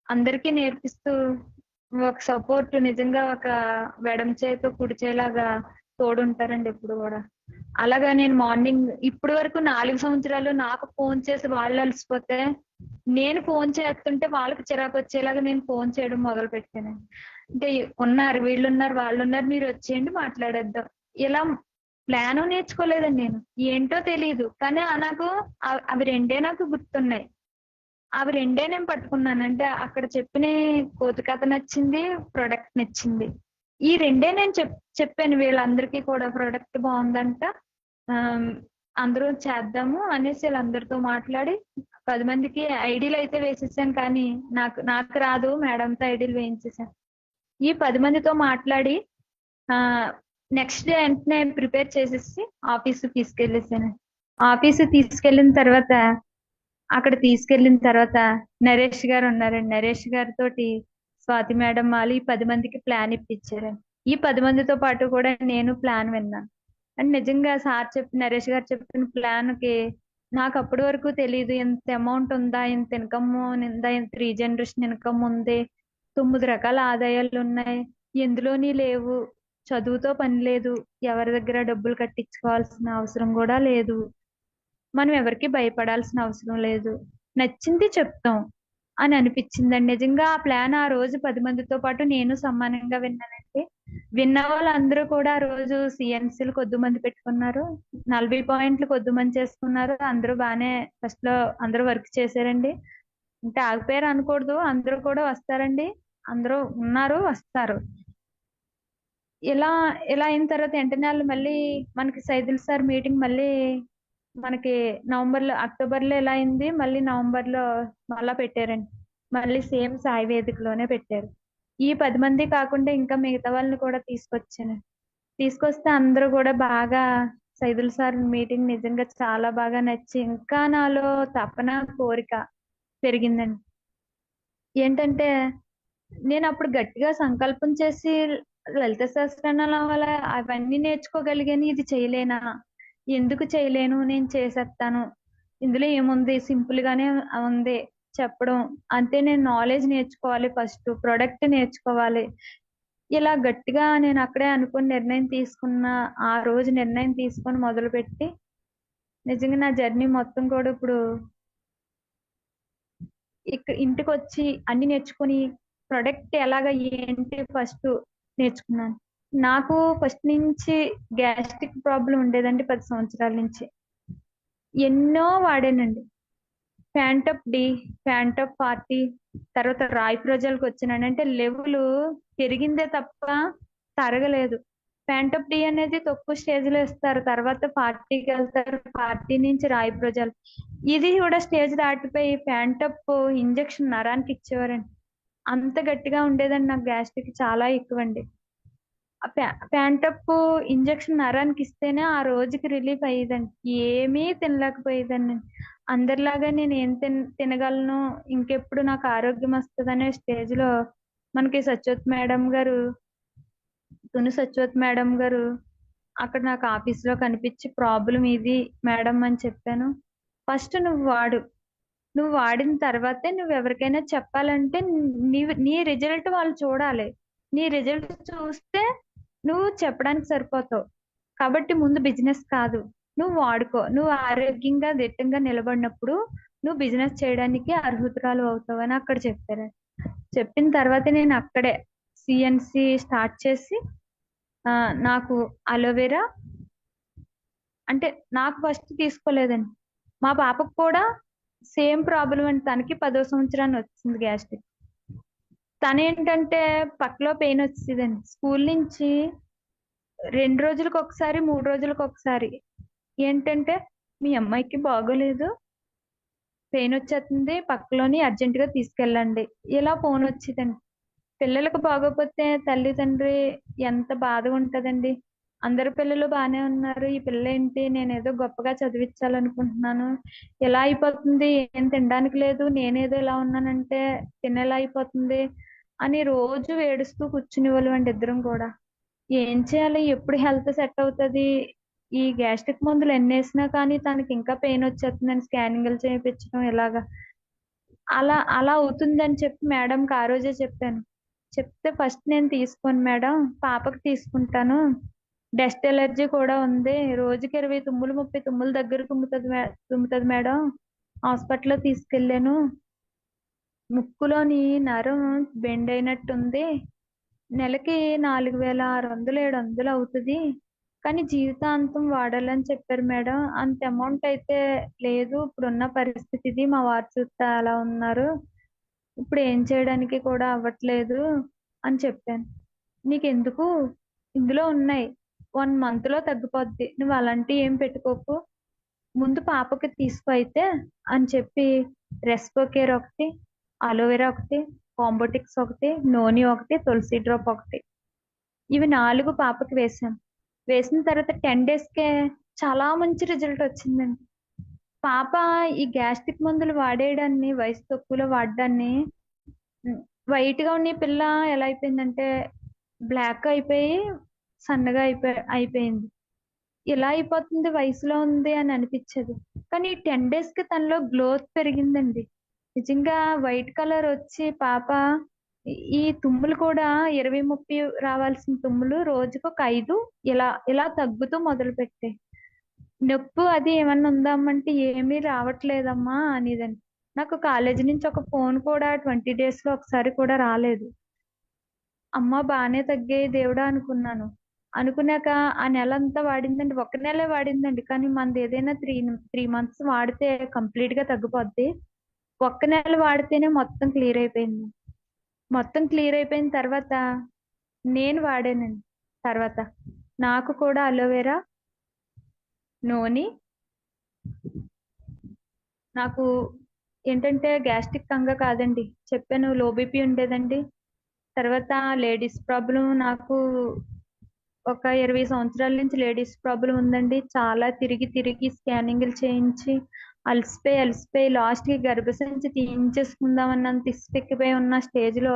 అందరికీ నేర్పిస్తూ ఒక సపోర్ట్, నిజంగా ఒక వెడం చేతో కుడి చేలాగా తోడుంటారండి ఎప్పుడు కూడా. అలాగా నేను మార్నింగ్ ఇప్పటి వరకు 4 సంవత్సరాలు నాకు ఫోన్ చేసి వాళ్ళు అలసిపోతే నేను ఫోన్ చేస్తుంటే వాళ్ళకి చిరాకు వచ్చేలాగా నేను ఫోన్ చేయడం మొదలు పెట్టాను. అంటే ఉన్నారు, వీళ్ళు ఉన్నారు, వాళ్ళు ఉన్నారు, మీరు వచ్చేయండి మాట్లాడేద్దాం. ఇలా ప్లాన్ నేర్చుకోలేదండి నేను, ఏంటో తెలియదు. కానీ నాకు అవి రెండే నాకు గుర్తున్నాయి. అవి రెండే నేను పట్టుకున్నాను. అంటే అక్కడ చెప్పిన కోతి కథ నచ్చింది, ప్రొడక్ట్ నచ్చింది. ఈ రెండే నేను చెప్పాను వీళ్ళందరికీ కూడా. ప్రొడక్ట్ బాగుందంట, అందరూ చేద్దాము అనేసి వీళ్ళందరితో మాట్లాడి 10 మందికి ఐడీలు అయితే వేసేసాను. కానీ నాకు రాదు, మేడంతో ఐడీలు వేయించేసాను. ఈ 10 మందితో మాట్లాడి నెక్స్ట్ డే వెంటనే ప్రిపేర్ చేసేసి ఆఫీసు తీసుకెళ్ళేసాను. ఆఫీసు తీసుకెళ్ళిన తర్వాత అక్కడ తీసుకెళ్ళిన తర్వాత నరేష్ గారు ఉన్నారండి. నరేష్ గారితో స్వాతి మేడం వాళ్ళు ఈ 10 మందికి ప్లాన్ ఇప్పించారండి. ఈ 10 మందితో పాటు కూడా నేను ప్లాన్ విన్నాను. అండ్ నిజంగా సార్ నరేష్ గారు చెప్పిన ప్లాన్ కి నాకు అప్పటి వరకు తెలియదు. ఇంత అమౌంట్ ఉందా, ఇంత ఇన్కమ్ ఉందా, ఇంత రీజనరేషన్ ఇన్కమ్ ఉంది, 9 రకాల ఆదాయాలు ఉన్నాయి, ఎందులోని లేవు, చదువుతో పని లేదు, ఎవరి దగ్గర డబ్బులు కట్టించుకోవాల్సిన అవసరం కూడా లేదు, మనం ఎవరికి భయపడాల్సిన అవసరం లేదు, నచ్చింది చెప్తాం అని అనిపించిందండి. నిజంగా ఆ ప్లాన్ ఆ రోజు 10 మందితో పాటు నేను సమానంగా విన్నానండి. విన్న వాళ్ళందరూ కూడా ఆ రోజు సిఎన్సీలు కొద్ది మంది పెట్టుకున్నారు, 40 పాయింట్లు కొద్ది మంది చేసుకున్నారు. అందరూ బాగానే ఫస్ట్ లో అందరూ వర్క్ చేశారండి. అంటే ఆగిపోయారు అనకూడదు, అందరూ కూడా వస్తారండి, అందరూ ఉన్నారు, వస్తారు. ఇలా అయిన తర్వాత వెంటనే వాళ్ళు మళ్ళీ మనకి సైదుల్ సార్ మీటింగ్ మళ్ళీ మనకి అక్టోబర్ లో ఎలా అయింది, మళ్ళీ నవంబర్ లో మళ్ళా పెట్టారండి. మళ్ళీ సేమ్ సాయి వేదికలోనే పెట్టారు. ఈ 10 మంది కాకుండా ఇంకా మిగతా వాళ్ళని కూడా తీసుకొస్తే అందరూ కూడా బాగా సైదుల్ సార్ మీటింగ్ నిజంగా చాలా బాగా నచ్చి ఇంకా నాలో తపన కోరిక పెరిగిందండి. ఏంటంటే నేను అప్పుడు గట్టిగా సంకల్పం చేసి లలిత సహస్రనామాల వల్ల అవన్నీ నేర్చుకోగలిగాను, ఇది చేయలేనా, ఎందుకు చేయలేను, నేను చేసేస్తాను, ఇందులో ఏముంది, సింపుల్ గానే ఉంది చెప్పడం, అంతే, నేను నాలెడ్జ్ నేర్చుకోవాలి, ఫస్ట్ ప్రొడక్ట్ నేర్చుకోవాలి. ఇలా గట్టిగా నేను అక్కడే అనుకుని నిర్ణయం తీసుకున్న. ఆ రోజు నిర్ణయం తీసుకొని మొదలుపెట్టి నిజంగా నా జర్నీ మొత్తం కూడా ఇప్పుడు ఇంటికి వచ్చి అన్ని నేర్చుకుని ప్రొడక్ట్ ఎలాగ ఏంటి ఫస్ట్ నేర్చుకున్నాను. నాకు ఫస్ట్ నుంచి గ్యాస్ట్రిక్ ప్రాబ్లం ఉండేదండి 10 సంవత్సరాల నుంచి. ఎన్నో వాడానండి. ఫ్యాంటప్ డి, ఫ్యాంటప్ 40, తర్వాత రాయి ప్రజలకు వచ్చినాను. అంటే లెవెల్ పెరిగిందే తప్ప తరగలేదు. ఫ్యాంటప్ డి అనేది తక్కువ స్టేజ్ లో ఇస్తారు, తర్వాత 40కి వెళ్తారు, 40 నుంచి రాయి ప్రజలు. ఇది కూడా స్టేజ్ దాటిపోయి ఫ్యాంటప్ ఇంజక్షన్ నరానికి ఇచ్చేవారండి. అంత గట్టిగా ఉండేదండి నాకు గ్యాస్ట్రిక్ చాలా ఎక్కువండి. ఫ్యాంటప్ ఇంజక్షన్ నరానికి ఇస్తేనే ఆ రోజుకి రిలీఫ్ అయ్యేదండి. ఏమీ తినలేకపోయేదాన్ని. అందరిలాగా నేను ఏం తినగలను, ఇంకెప్పుడు నాకు ఆరోగ్యం వస్తుంది అనే స్టేజ్ లో మనకి సత్యవతి మేడం గారు, తుని సత్యవతి మేడం గారు అక్కడ నాకు ఆఫీస్ లో కనిపించి ప్రాబ్లం ఇది మేడం అని చెప్పాను. ఫస్ట్ నువ్వు వాడు, నువ్వు వాడిన తర్వాతే నువ్వు ఎవరికైనా చెప్పాలంటే నీ రిజల్ట్ వాళ్ళు చూడాలి. నీ రిజల్ట్ చూస్తే నువ్వు చెప్పడానికి సరిపోతావు. కాబట్టి ముందు బిజినెస్ కాదు, నువ్వు వాడుకో. నువ్వు ఆరోగ్యంగా దిట్టంగా నిలబడినప్పుడు నువ్వు బిజినెస్ చేయడానికి అర్హుతురాలు అవుతావు అని అక్కడ చెప్పారు. చెప్పిన తర్వాత నేను అక్కడే సిఎన్సి స్టార్ట్ చేసి నాకు అలోవెరా అంటే నాకు ఫస్ట్ తీసుకోలేదండి. మా పాపకు కూడా సేమ్ ప్రాబ్లం అండి. తనకి 10వ సంవత్సరాన్ని వచ్చింది గ్యాస్ట్రిక్. తనేంటంటే పక్కలో పెయిన్ వచ్చిందండి. స్కూల్ నుంచి 2 రోజులకు ఒకసారి 3 రోజులకు ఒకసారి ఏంటంటే మీ అమ్మాయికి బాగోలేదు, పెయిన్ వచ్చేస్తుంది, పక్కలోని అర్జెంట్ గా తీసుకెళ్ళండి, ఇలా ఫోన్ వచ్చిందండి. పిల్లలకు బాగోపోతే తల్లిదండ్రి ఎంత బాధగా ఉంటదండి. అందరు పిల్లలు బాగానే ఉన్నారు, ఈ పిల్ల ఏంటి, నేను ఏదో గొప్పగా చదివించాలనుకుంటున్నాను, ఎలా అయిపోతుంది, ఏం తినడానికి లేదు, నేనేదో ఇలా ఉన్నానంటే తినేలా అయిపోతుంది అని రోజు ఏడుస్తూ కూర్చునే వాళ్ళు అండి ఇద్దరం కూడా. ఏం చేయాలి, ఎప్పుడు హెల్త్ సెట్ అవుతుంది, ఈ గ్యాస్ట్రిక్ మందులు ఎన్ని వేసినా కానీ తనకి ఇంకా పెయిన్ వచ్చేస్తుందని స్కానింగ్లు చేయించడం ఇలాగా అలా అలా అవుతుందని చెప్పి మేడంకి ఆ రోజే చెప్పాను. చెప్తే ఫస్ట్ నేను తీసుకోను మేడం, పాపకి తీసుకుంటాను, డస్ట్ ఎలర్జీ కూడా ఉంది, రోజుకి 20 తుమ్ములు 30 తుమ్ముల దగ్గర తుమ్ముతుంది మేడం, హాస్పిటల్లో తీసుకెళ్ళాను, ముక్కులోని నరం బెండ్ అయినట్టుంది, నెలకి 4600 700 అవుతుంది, కానీ జీవితాంతం వాడాలని చెప్పారు మేడం, అంత అమౌంట్ అయితే లేదు, ఇప్పుడున్న పరిస్థితి ఇది, మా వారు చూస్తే అలా ఉన్నారు, ఇప్పుడు ఏం చేయడానికి కూడా అవ్వట్లేదు అని చెప్పాను. నీకెందుకు, ఇందులో ఉన్నాయి, 1 month లో తగ్గిపోద్ది, నువ్వు అలాంటివి ఏం పెట్టుకోకు, ముందు పాపకి తీసుకో అయితే అని చెప్పి రెస్పోకేర్ ఒకటి, అలోవెరా ఒకటి, కాంబోటిక్స్ ఒకటి, నోని ఒకటి, తులసి డ్రాప్ ఒకటి, ఇవి 4 పాపకి వేసాను. వేసిన తర్వాత 10 daysకే చాలా మంచి రిజల్ట్ వచ్చిందండి. పాప ఈ గ్యాస్ట్రిక్ మందులు వాడేయడాన్ని, వయసు తక్కువలో వాడడాన్ని, వైట్ గా ఉన్న ఈ పిల్ల ఎలా అయిపోయిందంటే బ్లాక్ అయిపోయి సన్నగా అయిపోయింది. ఇలా అయిపోతుంది, వయసులో ఉంది అని అనిపించదు. కానీ 10 daysకి తనలో గ్రోత్ పెరిగిందండి. నిజంగా వైట్ కలర్ వచ్చి పాప ఈ తుమ్ములు కూడా 20-30 రావాల్సిన తుమ్ములు రోజుకు ఒక 5 ఇలా ఇలా తగ్గుతూ మొదలు పెట్టాయి. నొప్పి అది ఏమన్నా ఉందామంటే ఏమీ రావట్లేదమ్మా అనేదండి. నాకు కాలేజీ నుంచి ఒక ఫోన్ కూడా 20 daysలో ఒకసారి కూడా రాలేదు. అమ్మ బాగానే తగ్గాయి దేవుడా అనుకున్నాను. అనుకున్నాక ఆ నెల అంతా వాడిందండి, 1 నెలే వాడిందండి, కానీ మనది ఏదైనా 3 months వాడితే కంప్లీట్ గా తగ్గిపోద్ది. 1 నెల వాడితేనే మొత్తం క్లియర్ అయిపోయింది. మొత్తం క్లియర్ అయిపోయిన తర్వాత నేను వాడానండి. తర్వాత నాకు కూడా అలోవెరా, నోని, నాకు ఏంటంటే గ్యాస్ట్రిక్ కంగా కాదండి, చెప్పాను లో బీపీ ఉండేదండి. తర్వాత లేడీస్ ప్రాబ్లం, నాకు ఒక 20 సంవత్సరాల నుంచి లేడీస్ ప్రాబ్లం ఉందండి. చాలా తిరిగి తిరిగి స్కానింగ్లు చేయించి అలసిపోయి లాస్ట్ కి గర్భసంచి తీయించేసుకుందామన్నంత ఇసుపెక్కిపోయి ఉన్న స్టేజ్ లో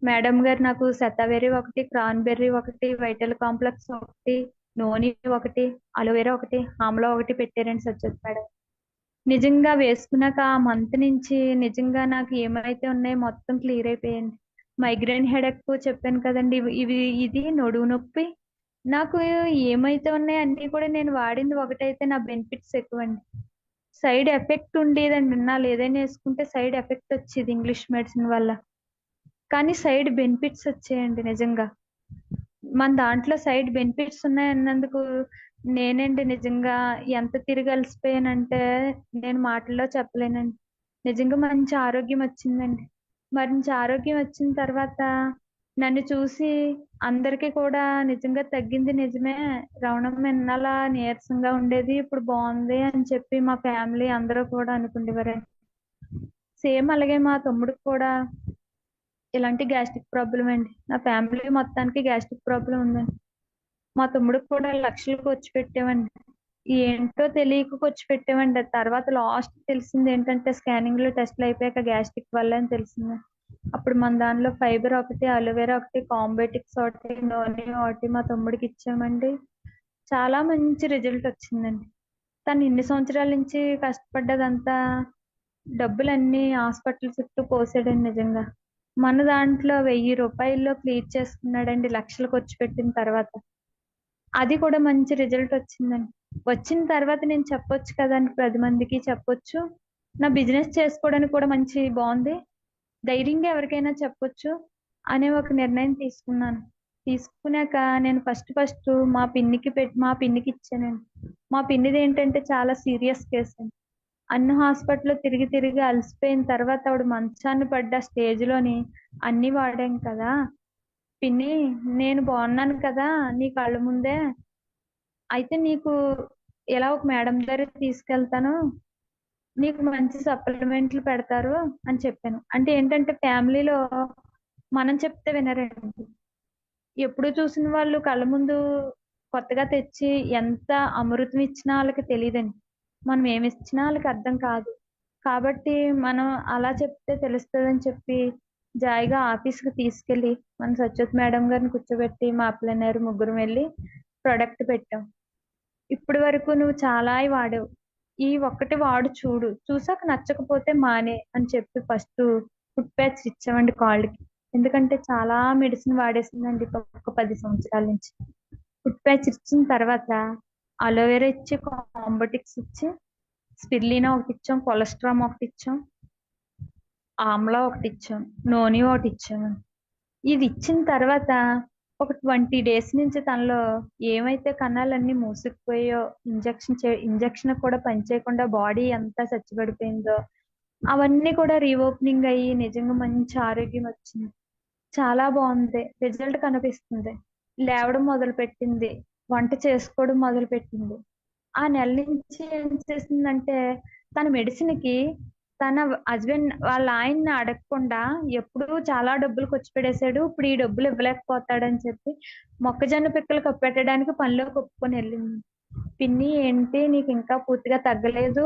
మేడం గారు నాకు శతావెరీ ఒకటి, క్రాన్బెర్రీ ఒకటి, వైటల్ కాంప్లెక్స్ ఒకటి, నోని ఒకటి, అలోవెరా ఒకటి, ఆమ్లా ఒకటి పెట్టారండి సత్యవతి మేడం. నిజంగా వేసుకున్నాక ఆ మంత్ నుంచి నిజంగా నాకు ఏమైతే ఉన్నాయో మొత్తం క్లియర్ అయిపోయాయండి. మైగ్రేన్ హెడేక్ చెప్పాను కదండి, ఇది నడువు నొప్పి, నాకు ఏమైతే ఉన్నాయో అన్ని కూడా నేను వాడింది ఒకటైతే నా బెనిఫిట్స్ ఎక్కువ అండి. సైడ్ ఎఫెక్ట్ ఉండేదండి, నా ఏదైనా వేసుకుంటే సైడ్ ఎఫెక్ట్ వచ్చేది ఇంగ్లీష్ మెడిసిన్ వల్ల, కానీ సైడ్ బెనిఫిట్స్ వచ్చాయండి. నిజంగా మన దాంట్లో సైడ్ బెనిఫిట్స్ ఉన్నాయన్నందుకు నేనండి నిజంగా ఎంత తిరిగి అలసిపోయానంటే నేను మాటల్లో చెప్పలేనండి. నిజంగా మంచి ఆరోగ్యం వచ్చిందండి. మంచి ఆరోగ్యం వచ్చిన తర్వాత నన్ను చూసి అందరికీ కూడా నిజంగా తగ్గింది నిజమే, రవణమ్మ ఎన్నాలా నీరసంగా ఉండేది ఇప్పుడు బాగుంది అని చెప్పి మా ఫ్యామిలీ అందరూ కూడా అనుకుండేవారండి. సేమ్ అలాగే మా తమ్ముడికి కూడా ఇలాంటి గ్యాస్ట్రిక్ ప్రాబ్లం అండి. నా ఫ్యామిలీ మొత్తానికి గ్యాస్ట్రిక్ ప్రాబ్లం ఉందండి. మా తమ్ముడికి కూడా లక్షలకు వచ్చి పెట్టామండి, ఏంటో తెలియక వచ్చి పెట్టామండి. తర్వాత లాస్ట్ తెలిసింది ఏంటంటే స్కానింగ్ లో టెస్ట్లు అయిపోయాక గ్యాస్ట్రిక్ వల్ల అని తెలిసింది. అప్పుడు మన దానిలో ఫైబర్ ఒకటి, అలోవెరా ఒకటి, కాంబోటిక్స్ ఒకటి, నోని ఒకటి మా తమ్ముడికి ఇచ్చామండి. చాలా మంచి రిజల్ట్ వచ్చిందండి. తను ఇన్ని సంవత్సరాల నుంచి కష్టపడ్డదంతా డబ్బులన్నీ హాస్పిటల్ చుట్టూ పోసాడండి నిజంగా. మన దాంట్లో 1000 రూపాయల్లో క్లియర్ చేసుకున్నాడండి లక్షలు ఖర్చు పెట్టిన తర్వాత. అది కూడా మంచి రిజల్ట్ వచ్చిందండి. వచ్చిన తర్వాత నేను చెప్పొచ్చు కదండి, 10 మందికి చెప్పొచ్చు. నా బిజినెస్ చేసుకోవడానికి కూడా మంచి బాగుంది, ధైర్యంగా ఎవరికైనా చెప్పొచ్చు అనే ఒక నిర్ణయం తీసుకున్నాను. తీసుకున్నాక నేను ఫస్ట్ మా పిన్నికి ఇచ్చానండి. మా పిన్నిది ఏంటంటే చాలా సీరియస్ కేసు అండి. అన్ని హాస్పిటల్ తిరిగి తిరిగి అలసిపోయిన తర్వాత ఆవిడ మంచాన్ని పడ్డ స్టేజ్ లోని అన్ని వాడాం కదా పిన్ని, నేను బాగున్నాను కదా నీ కళ్ళ ముందే, అయితే నీకు ఇలా ఒక మేడం దగ్గర తీసుకెళ్తాను, నీకు మంచి సప్లిమెంట్లు పెడతారు అని చెప్పాను. అంటే ఏంటంటే ఫ్యామిలీలో మనం చెప్తే వినరండి. ఎప్పుడు చూసిన వాళ్ళు కళ్ళ ముందు కొత్తగా తెచ్చి ఎంత అమృతం ఇచ్చినా వాళ్ళకి తెలియదండి, మనం ఏమి ఇచ్చినా వాళ్ళకి అర్థం కాదు. కాబట్టి మనం అలా చెప్తే తెలుస్తుందని చెప్పి జాయిగా ఆఫీస్కి తీసుకెళ్ళి మన సత్యవతి మేడం గారిని కూర్చోబెట్టి మా అప్లైనర్ ముగ్గురు వెళ్ళి ప్రొడక్ట్ పెట్టాం. ఇప్పటి వరకు నువ్వు చాలా వాడావు, ఈ ఒక్కటి వాడు చూడు, చూసాక నచ్చకపోతే మానే అని చెప్పి ఫస్ట్ ఫుట్ ప్యాచ్ ఇచ్చామండి కాళ్ళకి. ఎందుకంటే చాలా మెడిసిన్ వాడేసిందండి ఒక 10 సంవత్సరాల నుంచి. ఫుట్ ప్యాచ్ ఇచ్చిన తర్వాత అలోవెరా ఇచ్చి, కాంబోటిక్స్ ఇచ్చి, స్పిర్లినా ఒకటి ఇచ్చాం, కొలెస్ట్రామ్ ఒకటి ఇచ్చాం, ఆమ్లా ఒకటి ఇచ్చాం, నోని ఒకటి ఇచ్చాము. ఇది ఇచ్చిన తర్వాత ఒక 20 డేస్ నుంచి తనలో ఏమైతే కణాలన్నీ మూసుకుపోయో, ఇంజక్షన్ కూడా పనిచేయకుండా బాడీ ఎంత చచ్చిపడిపోయిందో అవన్నీ కూడా రీఓపెనింగ్ అయ్యి నిజంగా మంచి ఆరోగ్యం వచ్చింది. చాలా బాగుంది, రిజల్ట్ కనిపిస్తుంది. లేవడం మొదలు పెట్టింది, వంట చేసుకోవడం మొదలు పెట్టింది. ఆ నెల నుంచి ఏం చేసిందంటే తన మెడిసిన్ కి తన హస్బెండ్ వాళ్ళ ఆయన్ని అడగకుండా ఎప్పుడు చాలా డబ్బులు ఖర్చు పెడేశాడు, ఇప్పుడు ఈ డబ్బులు ఇవ్వలేకపోతాడని చెప్పి మొక్కజొన్న పిక్కలు కప్పెట్టడానికి పనిలోకి ఒప్పుకొని వెళ్ళింది. పిన్ని ఏంటి నీకు ఇంకా పూర్తిగా తగ్గలేదు,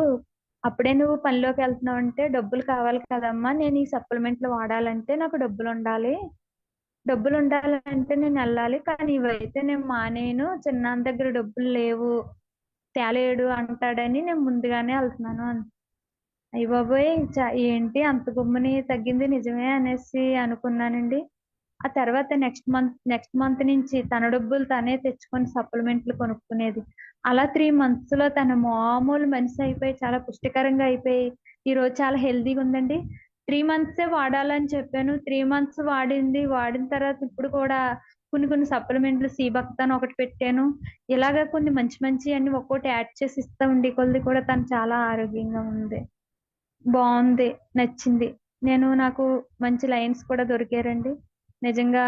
అప్పుడే నువ్వు పనిలోకి వెళ్తున్నావు అంటే డబ్బులు కావాలి కదమ్మా, నేను ఈ సప్లిమెంట్లు వాడాలంటే నాకు డబ్బులు ఉండాలంటే నేను వెళ్ళాలి, కానీ ఇవైతే నేను మానేను, చిన్నాన్న దగ్గర డబ్బులు లేవు తేలేడు అంటాడని నేను ముందుగానే వెళ్తున్నాను అని. అయ్య బాబోయ్ ఏంటి అంత గుమ్మని తగ్గింది నిజమే అనేసి అనుకున్నానండి. ఆ తర్వాత నెక్స్ట్ మంత్ నుంచి తన డబ్బులు తనే తెచ్చుకొని సప్లిమెంట్లు కొనుక్కునేది. అలా 3 months లో తన మామూలు మనిషి అయిపోయి చాలా పుష్టికరంగా అయిపోయి ఈ రోజు చాలా హెల్దీగా ఉందండి. 3 months వాడాలని చెప్పాను, 3 months వాడింది. వాడిన తర్వాత ఇప్పుడు కూడా కొన్ని సప్లిమెంట్లు సీబక్తాన్ ఒకటి పెట్టాను. ఇలాగా కొన్ని మంచి అన్ని ఒక్కోటి యాడ్ చేసి ఇస్తా ఉండి కొద్ది కూడా తను చాలా ఆరోగ్యంగా ఉంది, బాగుంది, నచ్చింది. నాకు మంచి లైన్స్ కూడా దొరికారండి నిజంగా.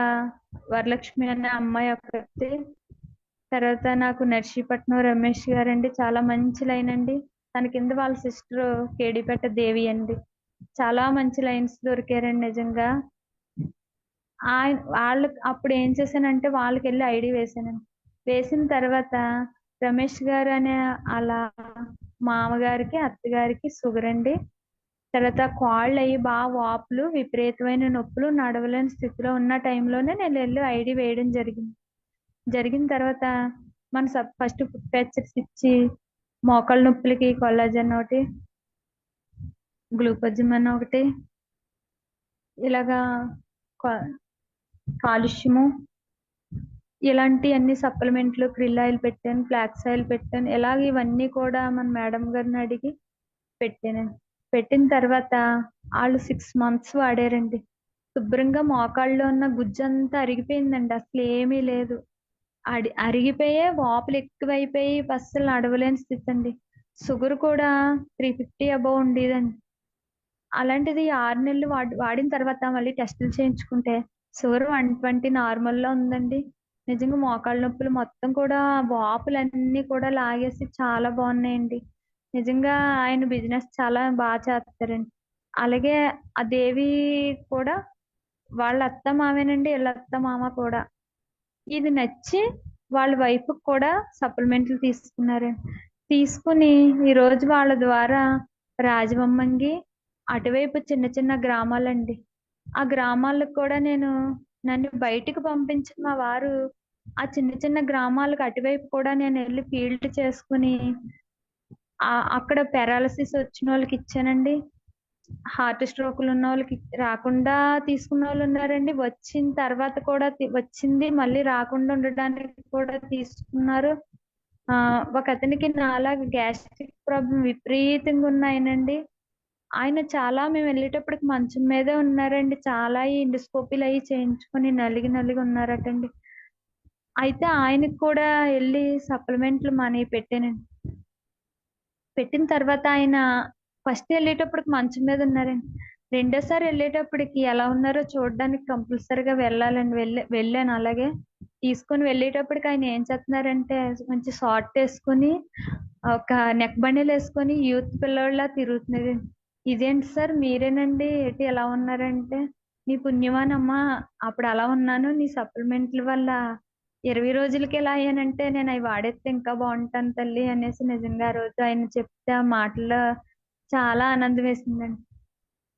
వరలక్ష్మి అనే అమ్మాయి ఒకటి, తర్వాత నాకు నర్సీపట్నం రమేష్ గారండి, చాలా మంచి లైన్ అండి. తన కింద వాళ్ళ సిస్టర్ కేడిపేట దేవి అండి, చాలా మంచి లైన్స్ దొరికారండి నిజంగా. వాళ్ళకి అప్పుడు ఏం చేశానంటే వాళ్ళకి వెళ్ళి ఐడి వేసానండి. వేసిన తర్వాత రమేష్ గారు అనే అలా మామగారికి అత్తగారికి షుగర్ అండి, తర్వాత కాళ్ళు అయ్యి బాగా వాపులు, విపరీతమైన నొప్పులు, నడవలేని స్థితిలో ఉన్న టైంలోనే నేను వెళ్ళి ఐడి వేయడం జరిగిన తర్వాత మన ఫస్ట్ ఫుట్ ప్యాచెస్ ఇచ్చి మోకాళ్ళ నొప్పులకి కొల్లాజన్ ఒకటి, గ్లూకోజన్ ఒకటి, ఇలాగా కాలుష్యము ఇలాంటి అన్ని సప్లిమెంట్లు, క్రిల్ ఆయిల్ పెట్టాను, ఫ్లాక్స్ ఆయిల్ పెట్టాను. ఇలాగ ఇవన్నీ కూడా మన మేడం గారిని అడిగి పెట్టాను. పెట్టిన తర్వాత వాళ్ళు 6 months వాడారండి. శుభ్రంగా మోకాళ్ళలో ఉన్న గుజ్జంతా అరిగిపోయిందండి, అసలు ఏమీ లేదు. అరిగిపోయే వాపులు ఎక్కువైపోయి అస్సలు నడవలేని స్థితి అండి. షుగర్ కూడా 350 అబౌవ్ ఉండేదండి. అలాంటిది 6 నెలలు వాడిన తర్వాత మళ్ళీ టెస్టులు చేయించుకుంటే షుగర్ 120 నార్మల్లో ఉందండి. నిజంగా మోకాళ్ళ నొప్పులు మొత్తం కూడా వాపులన్నీ కూడా లాగేసి చాలా బాగున్నాయండి. నిజంగా ఆయన బిజినెస్ చాలా బాగా చేస్తారండి. అలాగే ఆ దేవి కూడా వాళ్ళ అత్త మామేనండి, వీళ్ళ అత్త మామ కూడా ఇది నచ్చి వాళ్ళ వైఫ్ కూడా సప్లిమెంట్లు తీసుకున్నారండి. తీసుకుని ఈ రోజు వాళ్ళ ద్వారా రాజవమ్మంగి అటువైపు చిన్న గ్రామాలండి, ఆ గ్రామాలకు కూడా నన్ను బయటికి పంపించిన మా వారు ఆ చిన్న గ్రామాలకు అటువైపు కూడా నేను వెళ్ళి ఫీల్డ్ చేసుకుని అక్కడ పెరాలసిస్ వచ్చిన వాళ్ళకి ఇచ్చానండి. హార్ట్ స్ట్రోక్లు ఉన్న వాళ్ళకి రాకుండా తీసుకున్న వాళ్ళు ఉన్నారండి. వచ్చిన తర్వాత కూడా వచ్చింది మళ్ళీ రాకుండా ఉండడానికి కూడా తీసుకున్నారు. ఒక అతనికి నాలాగా గ్యాస్ట్రిక్ ప్రాబ్లం విపరీతంగా ఉన్నాయనండి. ఆయన చాలా మేము వెళ్ళేటప్పటికి మంచం మీదే ఉన్నారండి. చాలా ఎండోస్కోపీలు అవి చేయించుకొని నలిగి నలిగి ఉన్నారటండి. అయితే ఆయనకు కూడా వెళ్ళి సప్లిమెంట్లు మనీ పెట్టానండి. పెట్టిన తర్వాత ఆయన ఫస్ట్ వెళ్ళేటప్పటికి మంచం మీద ఉన్నారండి. రెండోసారి వెళ్ళేటప్పటికి ఎలా ఉన్నారో చూడడానికి కంపల్సరిగా వెళ్ళాలండి. వెళ్ళాను. అలాగే తీసుకొని వెళ్ళేటప్పటికి ఆయన ఏం చేస్తున్నారంటే మంచి షార్ట్ వేసుకొని ఒక నెక్ బండిలు వేసుకొని యూత్ పిల్లోళ్ళ తిరుగుతున్నారు. ఇదేంటి సార్ మీరేనండి ఏంటి ఎలా ఉన్నారంటే, నీ పుణ్యమానమ్మా అప్పుడు అలా ఉన్నాను, నీ సప్లిమెంట్ల వల్ల 20 రోజులకి ఎలా అయ్యానంటే నేను అవి వాడేస్తే ఇంకా బాగుంటాను తల్లి అనేసి నిజంగా ఆ రోజు ఆయన చెప్తే ఆ మాటలో చాలా ఆనందం వేసిందండి.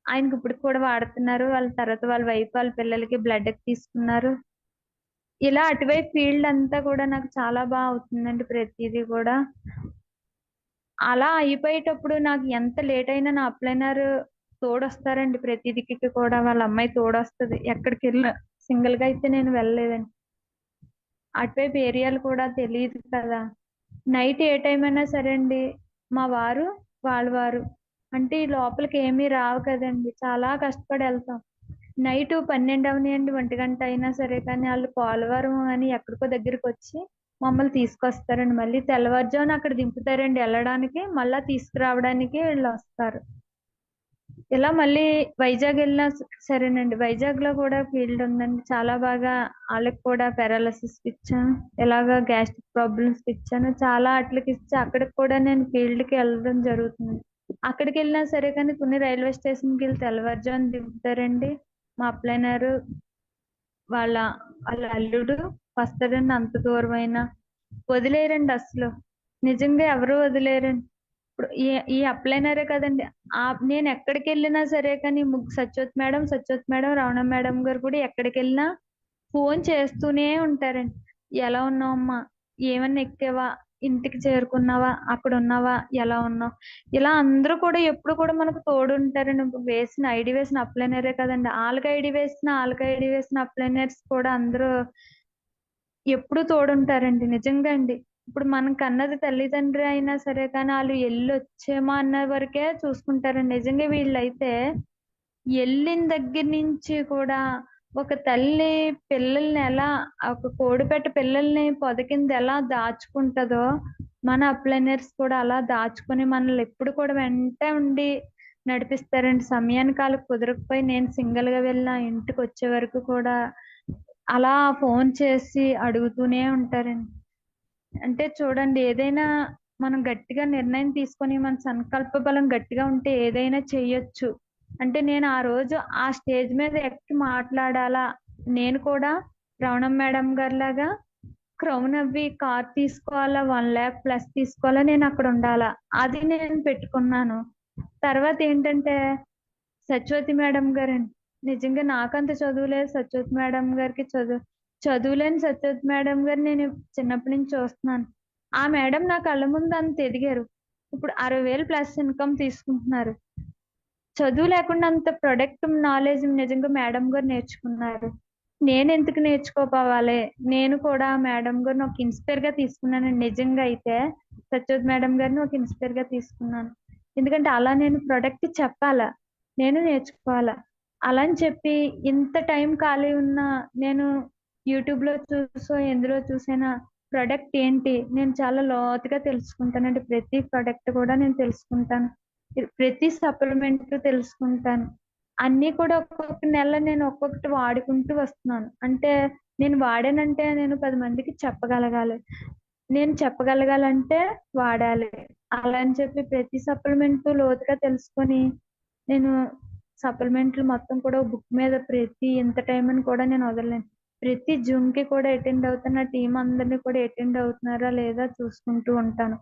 ఆయనకి ఇప్పుడు కూడా వాడుతున్నారు. వాళ్ళ తర్వాత వాళ్ళ వైఫ్ వాళ్ళ పిల్లలకి బ్లడ్ తీసుకున్నారు. ఇలా అటువైపు ఫీల్డ్ అంతా కూడా నాకు చాలా బాగా అవుతుందండి ప్రతిదీ కూడా. అలా అయిపోయేటప్పుడు నాకు ఎంత లేట్ అయినా నా అప్లైనర్ తోడొస్తారండి. ప్రతిదికి కూడా వాళ్ళ అమ్మాయి తోడొస్తుంది. ఎక్కడికి వెళ్ళినా సింగిల్ గా అయితే నేను వెళ్ళలేదండి. అటువైపు ఏరియాలు కూడా తెలియదు కదా. నైట్ ఏ టైం అయినా సరే అండి మా వారు వారు అంటే ఈ లోపలికి ఏమీ రావు కదండి. చాలా కష్టపడి వెళ్తాం. నైట్ 12 అవనియండి 1 గంట అయినా సరే కానీ వాళ్ళు పోలవరం అని ఎక్కడికో దగ్గరికి వచ్చి మమ్మల్ని తీసుకొస్తారండి. మళ్ళీ తెల్లవారుజామున అక్కడ దింపుతారండి వెళ్ళడానికి, మళ్ళా తీసుకురావడానికి వీళ్ళు వస్తారు. ఇలా మళ్ళీ వైజాగ్ వెళ్ళినా సరేనండి. వైజాగ్ లో కూడా ఫీల్డ్ ఉందండి. చాలా బాగా వాళ్ళకి కూడా పారాలసిస్ ఇచ్చాను, ఇలాగా గ్యాస్ట్రిక్ ప్రాబ్లమ్స్ ఇచ్చాను. చాలా వాటికి ఇచ్చి అక్కడికి కూడా నేను ఫీల్డ్ కి వెళ్ళడం జరుగుతుంది. అక్కడికి వెళ్ళినా సరే కానీ కొన్ని రైల్వే స్టేషన్ కి వెళ్ళి తెల్లవారుజామున దింపుతారండి. మా అప్లైనర్ వాళ్ళ అల్లుడు వస్తారండి. అంత దూరం అయినా వదిలేరండి అసలు. నిజంగా ఎవరు వదిలేరండి. ఇప్పుడు ఈ అప్లైనరే కదండి. నేను ఎక్కడికి వెళ్ళినా సరే కానీ సత్యవతి మేడం రమణ మేడం గారు కూడా ఎక్కడికి వెళ్ళినా ఫోన్ చేస్తూనే ఉంటారండి. ఎలా ఉన్నావమ్మా, ఏమన్నా ఎక్కావా, ఇంటికి చేరుకున్నావా, అక్కడ ఉన్నావా, ఎలా ఉన్నావు, ఇలా అందరూ కూడా ఎప్పుడు కూడా మనకు తోడు ఉంటారండి. ఐడి వేసిన అప్లైనరే కదండి. వాళ్ళకి ఐడి వేసిన అప్లైనర్స్ కూడా అందరూ ఎప్పుడు తోడుంటారండి. నిజంగా అండి. ఇప్పుడు మనం కన్నది తల్లిదండ్రి అయినా సరే కానీ వాళ్ళు వచ్చేమా అన్న వరకే చూసుకుంటారండి. నిజంగా వీళ్ళైతే వెళ్ళిన దగ్గర నుంచి కూడా ఒక తల్లి పిల్లల్ని ఎలా, ఒక కోడిపెట్ట పిల్లల్ని పొదకింద ఎలా దాచుకుంటుందో మన అప్లైనర్స్ కూడా అలా దాచుకుని మనల్ని ఎప్పుడు కూడా వెంట ఉండి నడిపిస్తారండి. సమయానికి వాళ్ళకి కుదరకపోయి నేను సింగిల్ గా వెళ్ళిన ఇంటికి వచ్చే వరకు కూడా అలా ఫోన్ చేసి అడుగుతూనే ఉంటారండి. అంటే చూడండి, ఏదైనా మనం గట్టిగా నిర్ణయం తీసుకొని మన సంకల్ప బలం గట్టిగా ఉంటే ఏదైనా చెయ్యొచ్చు. అంటే నేను ఆ రోజు ఆ స్టేజ్ మీద ఎక్కి మాట్లాడాలా, నేను కూడా రమణ మేడం గారి లాగా క్రౌన్ అవ్వి కార్ తీసుకోవాలా, 1 lakh ప్లస్ తీసుకోవాలా, నేను అక్కడ ఉండాలా, అది నేను పెట్టుకున్నాను. తర్వాత ఏంటంటే సత్యవతి మేడం గారండి. నిజంగా నాకంత చదువులేదు, సత్యవతి మేడం గారికి చదువులేని సత్యవతి మేడం గారు నేను చిన్నప్పటి నుంచి చూస్తున్నాను. ఆ మేడం నా కళ్ళ ముందు అంత ఎదిగారు. ఇప్పుడు 60,000 ప్లస్ ఇన్కమ్ తీసుకుంటున్నారు. చదువు లేకుండా అంత ప్రొడక్ట్ నాలెడ్జ్ నిజంగా మేడం గారు నేర్చుకున్నారు. నేను ఎందుకు నేర్చుకోపోవాలి? నేను కూడా మేడం గారిని ఒక ఇన్స్పైర్ గా తీసుకున్నాను. నిజంగా అయితే సత్యవతి మేడం గారిని ఒక ఇన్స్పైర్ గా తీసుకున్నాను. ఎందుకంటే అలా నేను ప్రొడక్ట్ చెప్పాలా, నేను నేర్చుకోవాలా, అలా అని చెప్పి ఇంత టైం ఖాళీ ఉన్నా నేను యూట్యూబ్ లో ఎందులో చూసైనా ప్రొడక్ట్ ఏంటి నేను చాలా లోతుగా తెలుసుకుంటానండి. ప్రతి ప్రొడక్ట్ కూడా నేను తెలుసుకుంటాను. ప్రతి సప్లిమెంట్ తెలుసుకుంటాను. అన్ని కూడా ఒక్కొక్క నెల నేను ఒక్కొక్కటి వాడుకుంటూ వస్తున్నాను. అంటే నేను వాడానంటే నేను 10 మందికి చెప్పగలగాలి. నేను చెప్పగలగాలంటే వాడాలి. అలా అని చెప్పి ప్రతి సప్లిమెంట్ లోతుగా తెలుసుకొని నేను సప్లిమెంట్లు మొత్తం కూడా బుక్ మీద ప్రతి ఇంత టైం అని కూడా నేను వదలలేను. ప్రతి జూమ్ కి కూడా అటెండ్ అవుతున్న టీం అందరినీ కూడా అటెండ్ అవుతున్నారా లేదా చూసుకుంటూ ఉంటాను.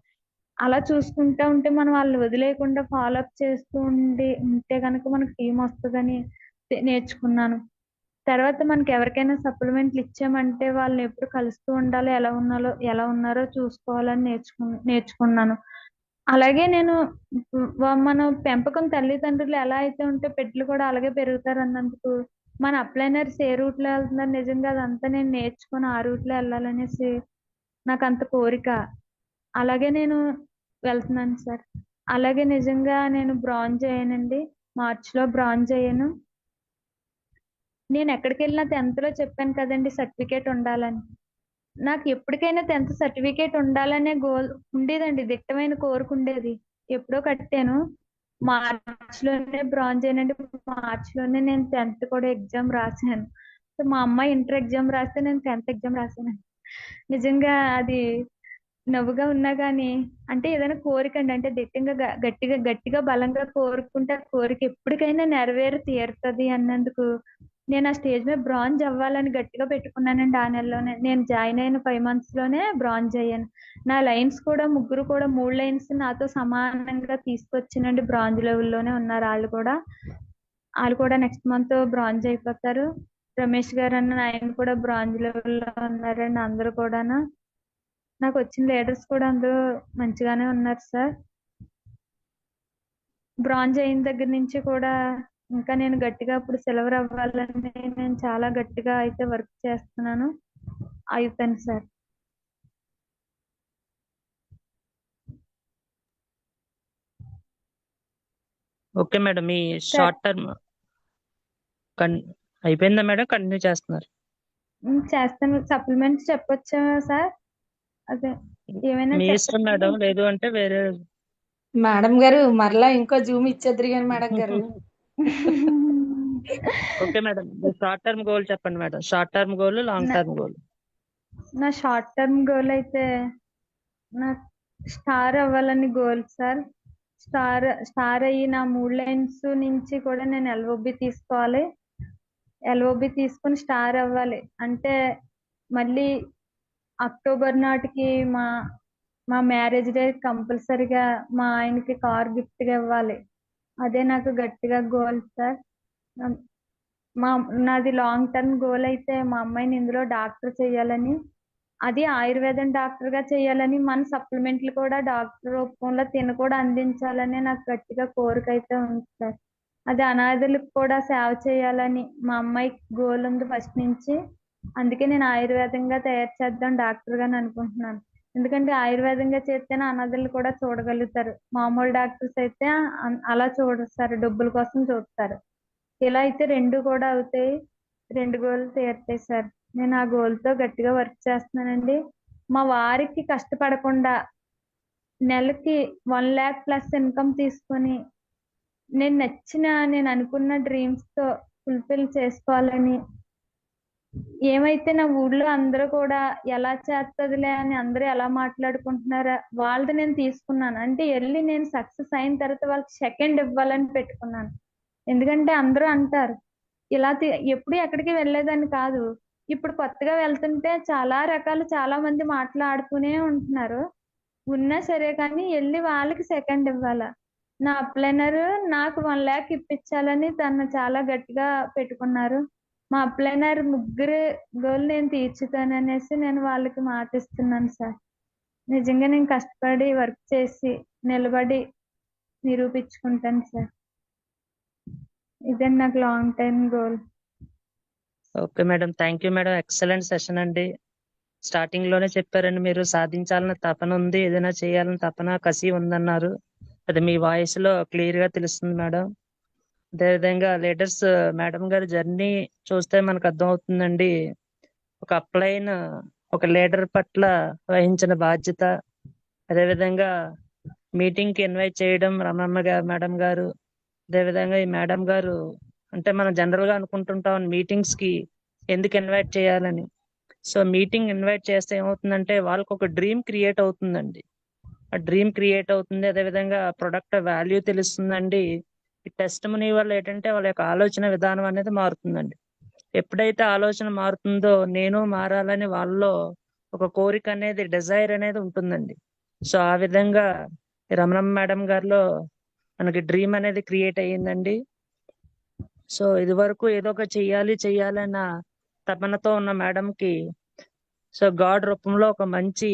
అలా చూసుకుంటా ఉంటే మనం వాళ్ళు వదిలేయకుండా ఫాలో అప్ చేస్తూ ఉంటే కనుక మనకు టీం వస్తుందని నేర్చుకున్నాను. తర్వాత మనకి ఎవరికైనా సప్లిమెంట్లు ఇచ్చామంటే వాళ్ళని ఎప్పుడు కలుస్తూ ఉండాలి, ఎలా ఉన్నారో చూసుకోవాలని నేర్చుకున్నాను. అలాగే నేను మన పెంపకం తల్లిదండ్రులు ఎలా అయితే ఉంటే బిడ్డలు కూడా అలాగే పెరుగుతారు అన్నందుకు మన అప్లైనర్స్ ఏ రూట్ లో వెళ్తున్నారు నిజంగా అదంతా నేను నేర్చుకుని ఆ రూట్ లో వెళ్ళాలనేసి నాకు అంత కోరిక. అలాగే నేను వెళ్తున్నాను సార్. అలాగే నిజంగా నేను బ్రాంజ్ అయ్యానండి. మార్చిలో బ్రాంజ్ అయ్యాను. నేను ఎక్కడికి వెళ్ళినా 10th లో చెప్పాను కదండి సర్టిఫికేట్ ఉండాలని. నాకు ఎప్పటికైనా 10th సర్టిఫికేట్ ఉండాలనే గోల్ ఉండేదండి, దిట్టమైన కోరిక ఉండేది. ఎప్పుడో కట్టాను. మార్చిలోనే బ్రాంజ్ అయినండి. మార్చిలోనే నేను 10th కూడా ఎగ్జామ్ రాశాను. సో మా అమ్మాయి ఇంటర్ ఎగ్జామ్ రాస్తే నేను 10th ఎగ్జామ్ రాశాను. నిజంగా అది నవ్వుగా ఉన్నా కానీ అంటే ఏదైనా కోరిక అండి, అంటే దిట్టంగా గట్టిగా గట్టిగా బలంగా కోరుకుంటే ఆ కోరిక ఎప్పటికైనా నెరవేరి తీరుతుంది అన్నందుకు నేను ఆ స్టేజ్ మీద బ్రాంజ్ అవ్వాలని గట్టిగా పెట్టుకున్నానండి. ఆ నెలలోనే నేను జాయిన్ అయిన 5 months లోనే బ్రాంజ్ అయ్యాను. నా లైన్స్ కూడా ముగ్గురు కూడా 3 లైన్స్ నాతో సమానంగా తీసుకొచ్చినండి. బ్రాంజ్ లెవెల్లోనే ఉన్నారు వాళ్ళు కూడా. వాళ్ళు కూడా నెక్స్ట్ మంత్ బ్రాంజ్ అయిపోతారు. రమేష్ గారు అన్న ఆయన కూడా బ్రాంజ్ లెవెల్లో ఉన్నారండి. అందరూ కూడా నాకు వచ్చిన లీడర్స్ కూడా అందరూ మంచిగానే ఉన్నారు సార్. బ్రాంజ్ అయిన దగ్గర నుంచి కూడా ఇంకా నేను గట్టిగా ఇప్పుడు సిల్వర్ అవ్వాలని నేను చాలా గట్టిగా అయితే వర్క్ చేస్తున్నాను. అవుతాను సార్. ఓకే మేడం, మీ షార్ట్ టర్మ్ అయిపోయిందా మేడం? కంటిన్యూ చేస్తున్నారు? చేస్తాను. సప్లిమెంట్స్ చెప్పొచ్చా సార్? అదే ఏమైనా మీ ఇష్టం మేడం, లేదు అంటే వేరే. మేడం గారు మరలా ఇంకో జూమ్ ఇచ్చేద్దరు కానీ మేడం గారు. Okay madam, short term goal చెప్పండి madam. Short term goal, long term goal. నా షార్ట్ టర్మ్ గోల్ అయితే నాకు స్టార్ అవ్వాలని గోల్ సార్. స్టార్ అయ్యి నా 3 లైన్స్ నుంచి కూడా నేను ఎల్ఓబి తీసుకోవాలి. ఎల్ఓబి తీసుకుని స్టార్ అవ్వాలి అంటే మళ్ళీ అక్టోబర్ నాటికి మా మ్యారేజ్ డే కంపల్సరిగా మా ఆయనకి కార్ గిఫ్ట్ గా ఇవ్వాలి. అదే నాకు గట్టిగా గోల్ సార్. నాది లాంగ్ టర్మ్ గోల్ అయితే మా అమ్మాయిని ఇందులో డాక్టర్ చేయాలని, అది ఆయుర్వేదం డాక్టర్ గా చేయాలని, మన సప్లిమెంట్లు కూడా డాక్టర్ రూపంలో తిని కూడా అందించాలని నాకు గట్టిగా కోరిక అయితే ఉంది సార్. అది అనాథలకు కూడా సేవ చేయాలని మా అమ్మాయికి గోల్ ఉంది ఫస్ట్ నుంచి. అందుకే నేను ఆయుర్వేదంగా తయారు చేద్దాం డాక్టర్ గాని అనుకుంటున్నాను. ఎందుకంటే ఆయుర్వేదంగా చేస్తేనే అనాథలు కూడా చూడగలుగుతారు. మామూలు డాక్టర్స్ అయితే అలా చూడస్తారు, డబ్బుల కోసం చూస్తారు. ఇలా అయితే 2 కూడా అవుతాయి. 2 గోల్ తీరుతాయి సార్. నేను ఆ గోల్ తో గట్టిగా వర్క్ చేస్తున్నానండి. మా వారికి కష్టపడకుండా నెలకి 1 lakh ప్లస్ ఇన్కమ్ తీసుకొని నేను అనుకున్న డ్రీమ్స్ తో ఫుల్ఫిల్ చేసుకోవాలని, ఏమైతే నా ఊళ్ళో అందరూ కూడా ఎలా చేస్తదిలే అని అందరూ ఎలా మాట్లాడుకుంటున్నారా వాళ్ళది నేను తీసుకున్నాను. అంటే వెళ్ళి నేను సక్సెస్ అయిన తర్వాత వాళ్ళకి సెకండ్ ఇవ్వాలని పెట్టుకున్నాను. ఎందుకంటే అందరూ అంటారు ఇలా ఎప్పుడు ఎక్కడికి వెళ్ళేదని కాదు, ఇప్పుడు కొత్తగా వెళ్తుంటే చాలా రకాలు చాలా మంది మాట్లాడుతూనే ఉంటున్నారు. ఉన్నా సరే కానీ వెళ్ళి వాళ్ళకి సెకండ్ ఇవ్వాలా. నా అప్లైనర్ నాకు 1 lakh ఇప్పించాలని తను చాలా గట్టిగా పెట్టుకున్నారు. మా అప్లైనర్ ముగ్గురు గోల్ నేను తీర్చుతాననేసి నేను వాళ్ళకి మాట ఇస్తున్నాను సార్. నిజంగా నేను కష్టపడి వర్క్ చేసి నిలబడి నిరూపించుకుంటాను సార్. ఇదే నాకు long time goal. Okay madam, thank you madam. Excellent session అండి. స్టార్టింగ్ లోనే చెప్పారండి, మీరు సాధించాలని తపన ఉంది, ఏదైనా చేయాలని తపన కసి ఉందన్నారు. అది మీ వాయిస్ లో క్లియర్ గా తెలుస్తుంది మేడం. అదేవిధంగా లీడర్స్ మేడం గారి జర్నీ చూస్తే మనకు అర్థం అవుతుందండి. ఒక లీడర్ పట్ల వహించిన బాధ్యత, అదేవిధంగా మీటింగ్ కి ఇన్వైట్ చేయడం రమణమ్మ గారు మేడం గారు. అదేవిధంగా ఈ మేడం గారు అంటే మనం జనరల్ గా అనుకుంటుంటాం మీటింగ్స్ కి ఎందుకు ఇన్వైట్ చేయాలని. సో మీటింగ్ ఇన్వైట్ చేస్తే ఏమవుతుందంటే వాళ్ళకి ఒక డ్రీమ్ క్రియేట్ అవుతుందండి. ఆ డ్రీమ్ క్రియేట్ అవుతుంది, అదేవిధంగా ప్రొడక్ట్ వాల్యూ తెలుస్తుందండి. ఈ టెస్ట్ మనీ వల్ల ఏంటంటే వాళ్ళ యొక్క ఆలోచన విధానం అనేది మారుతుందండి. ఎప్పుడైతే ఆలోచన మారుతుందో నేను మారాలని వాళ్ళలో ఒక కోరిక అనేది, డిజైర్ అనేది ఉంటుందండి. సో ఆ విధంగా రమణమ్మ మేడం గారిలో మనకి డ్రీమ్ అనేది క్రియేట్ అయ్యిందండి. సో ఇది వరకు ఏదో ఒక చెయ్యాలి అన్న తపనతో ఉన్న మేడంకి సో గాడ్ రూపంలో ఒక మంచి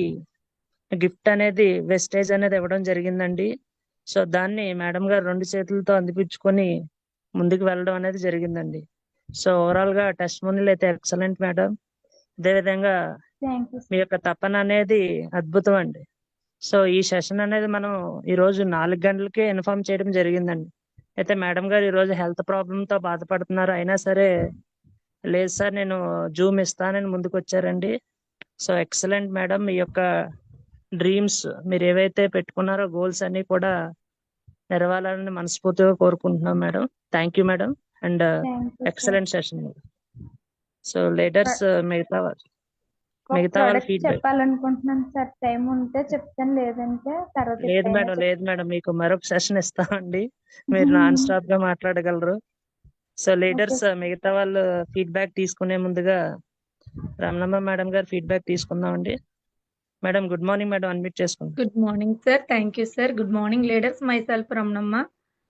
గిఫ్ట్ అనేది వెస్టేజ్ అనేది ఇవ్వడం జరిగిందండి. సో దాన్ని మేడం గారు 2 చేతులతో అందిపించుకొని ముందుకు వెళ్ళడం అనేది జరిగిందండి. సో ఓవరాల్ గా టెస్టిమోనియల్ అయితే ఎక్సలెంట్ మేడం. అదేవిధంగా థ్యాంక్ యూ మీ యొక్క తపన అనేది అద్భుతం అండి. సో ఈ సెషన్ అనేది మనం ఈ రోజు 4 గంటలకే ఇన్ఫార్మ్ చేయడం జరిగిందండి. అయితే మేడం గారు ఈ రోజు హెల్త్ ప్రాబ్లమ్ తో బాధపడుతున్నారు, అయినా సరే లేదు సార్ నేను జూమ్ ఇస్తానని ముందుకు వచ్చారండి. So excellent madam. మీ యొక్క డ్రీమ్స్ మీరు ఏవైతే పెట్టుకున్నారో గోల్స్ అన్ని కూడా నెరవేరాలని మనస్ఫూర్తిగా కోరుకుంటున్నాం madam. Thank you madam and sir. Excellent session madam. So leaders మిగతా ఒక వాళ్ళ ప్రోడక్ట్ ఫీడ్బ్యాక్. చెప్పాలనుకుంటున్నాను సార్, టైం ఉంటే చెప్తాను, లేదంటే తర్వాత లేదు ఎప్పుడైనా మేడం, లేదు మేడం, మీకు మరొక సెషన్ ఇస్తామండి, మీరు నాన్ స్టాప్ గా మాట్లాడగలరు. సో లీడర్స్ మిగతా వాళ్ళు ఫీడ్బ్యాక్ తీసుకునే ముందుగా రమణమ్మ మేడం గారు ఫీడ్బ్యాక్ తీసుకుందామండి. Madam good morning madam, unmute చేసుకుందాం. Good morning sir. Thank you sir. Good morning leaders. Myself Ramanamma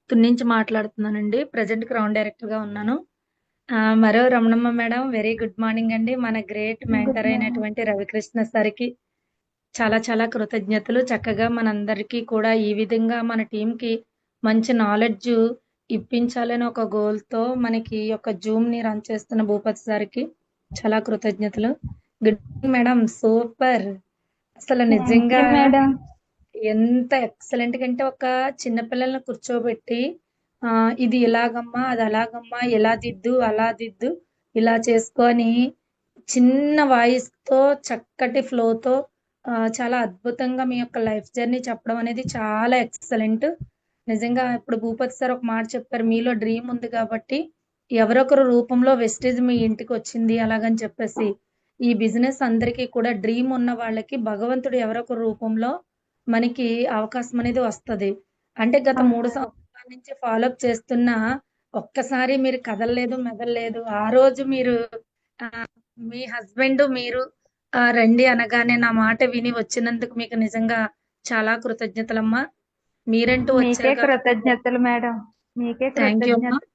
Tuni నుంచి మాట్లాడుతున్నానండి. ప్రజెంట్ గ్రౌండ్ డైరెక్టర్ గా ఉన్నాను. మరో Ramanamma madam very good morning అండి. మన గ్రేట్ మెంటర్ అయినటువంటి రవికృష్ణ సార్కి చాలా చాలా కృతజ్ఞతలు. చక్కగా మనందరికీ కూడా ఈ విధంగా మన టీంకి మంచి నాలెడ్జ్ ఇప్పించాలని ఒక గోల్ తో మనకి ఈ యొక్క జూమ్ ని రన్ చేస్తున్న భూపతి సార్కి చాలా కృతజ్ఞతలు. Good morning madam, super. అసలు నిజంగా మేడం. ఎంత ఎక్సలెంట్ గా అంటే ఒక చిన్నపిల్లల్ని కూర్చోబెట్టి ఇది ఇలాగమ్మా అది అలాగమ్మా, ఇలా దిద్దు అలా దిద్దు ఇలా చేసుకొని చిన్న వాయిస్ తో చక్కటి ఫ్లోతో చాలా అద్భుతంగా మీ యొక్క లైఫ్ జర్నీ చెప్పడం అనేది చాలా ఎక్సలెంట్. నిజంగా ఇప్పుడు భూపతి సార్ ఒక మాట చెప్పారు, మీలో డ్రీమ్ ఉంది కాబట్టి ఎవరొకరు రూపంలో వెస్టేజ్ మీ ఇంటికి వచ్చింది అలాగని చెప్పేసి. ఈ బిజినెస్ అందరికీ కూడా డ్రీమ్ ఉన్న వాళ్ళకి భగవంతుడు ఎవరొక రూపంలో మనకి అవకాశం అనేది వస్తది. అంటే గత 3 సంవత్సరాల నుంచి ఫాలోఅప్ చేస్తున్నా ఒక్కసారి మీరు కదలలేదు మెదలలేదు. ఆ రోజు మీరు మీ హస్బెండ్ మీరు రండి అనగానే నా మాట విని వచ్చినందుకు మీకు నిజంగా చాలా కృతజ్ఞతలమ్మా. మీరంటూ మీకే వచ్చారు కృతజ్ఞతలు మేడం, మీకే థ్యాంక్ యూ అమ్మా. కృతజ్ఞతలు.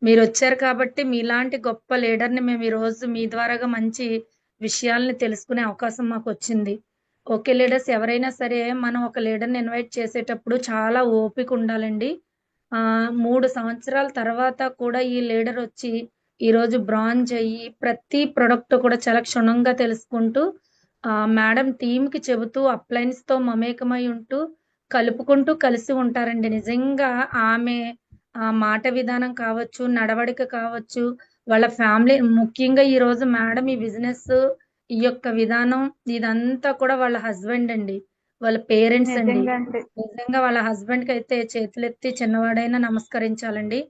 మీరు వచ్చారు కాబట్టి మీలాంటి గొప్ప లీడర్ని మేము ఈ రోజు మీ ద్వారాగా మంచి విషయాల్ని తెలుసుకునే అవకాశం మాకు వచ్చింది. ఓకే లీడర్స్, ఎవరైనా సరే మనం ఒక లీడర్ని ఇన్వైట్ చేసేటప్పుడు చాలా ఓపిక ఉండాలండి. 3 సంవత్సరాల తర్వాత కూడా ఈ లీడర్ వచ్చి ఈ రోజు బ్రాంజ్ అయ్యి ప్రతి ప్రొడక్ట్ కూడా చాలా క్షుణ్ణంగా తెలుసుకుంటూ మేడం టీంకి చెబుతూ అప్లైన్స్ తో మమేకమై ఉంటూ కలుపుకుంటూ కలిసి ఉంటారండి. నిజంగా ఆమె మాట విధానం కావచ్చు, నడవడిక కావచ్చు, వాళ్ళ ఫ్యామిలీ ముఖ్యంగా ఈ రోజు మేడం ఈ బిజినెస్ ఈ యొక్క విధానం ఇదంతా కూడా వాళ్ళ హస్బెండ్ అండి, వాళ్ళ పేరెంట్స్ అండి. నిజంగా అండి. నిజంగా వాళ్ళ హస్బెండ్ కి అయితే చేతులెత్తి చిన్నవాడైనా నమస్కరించాలండి.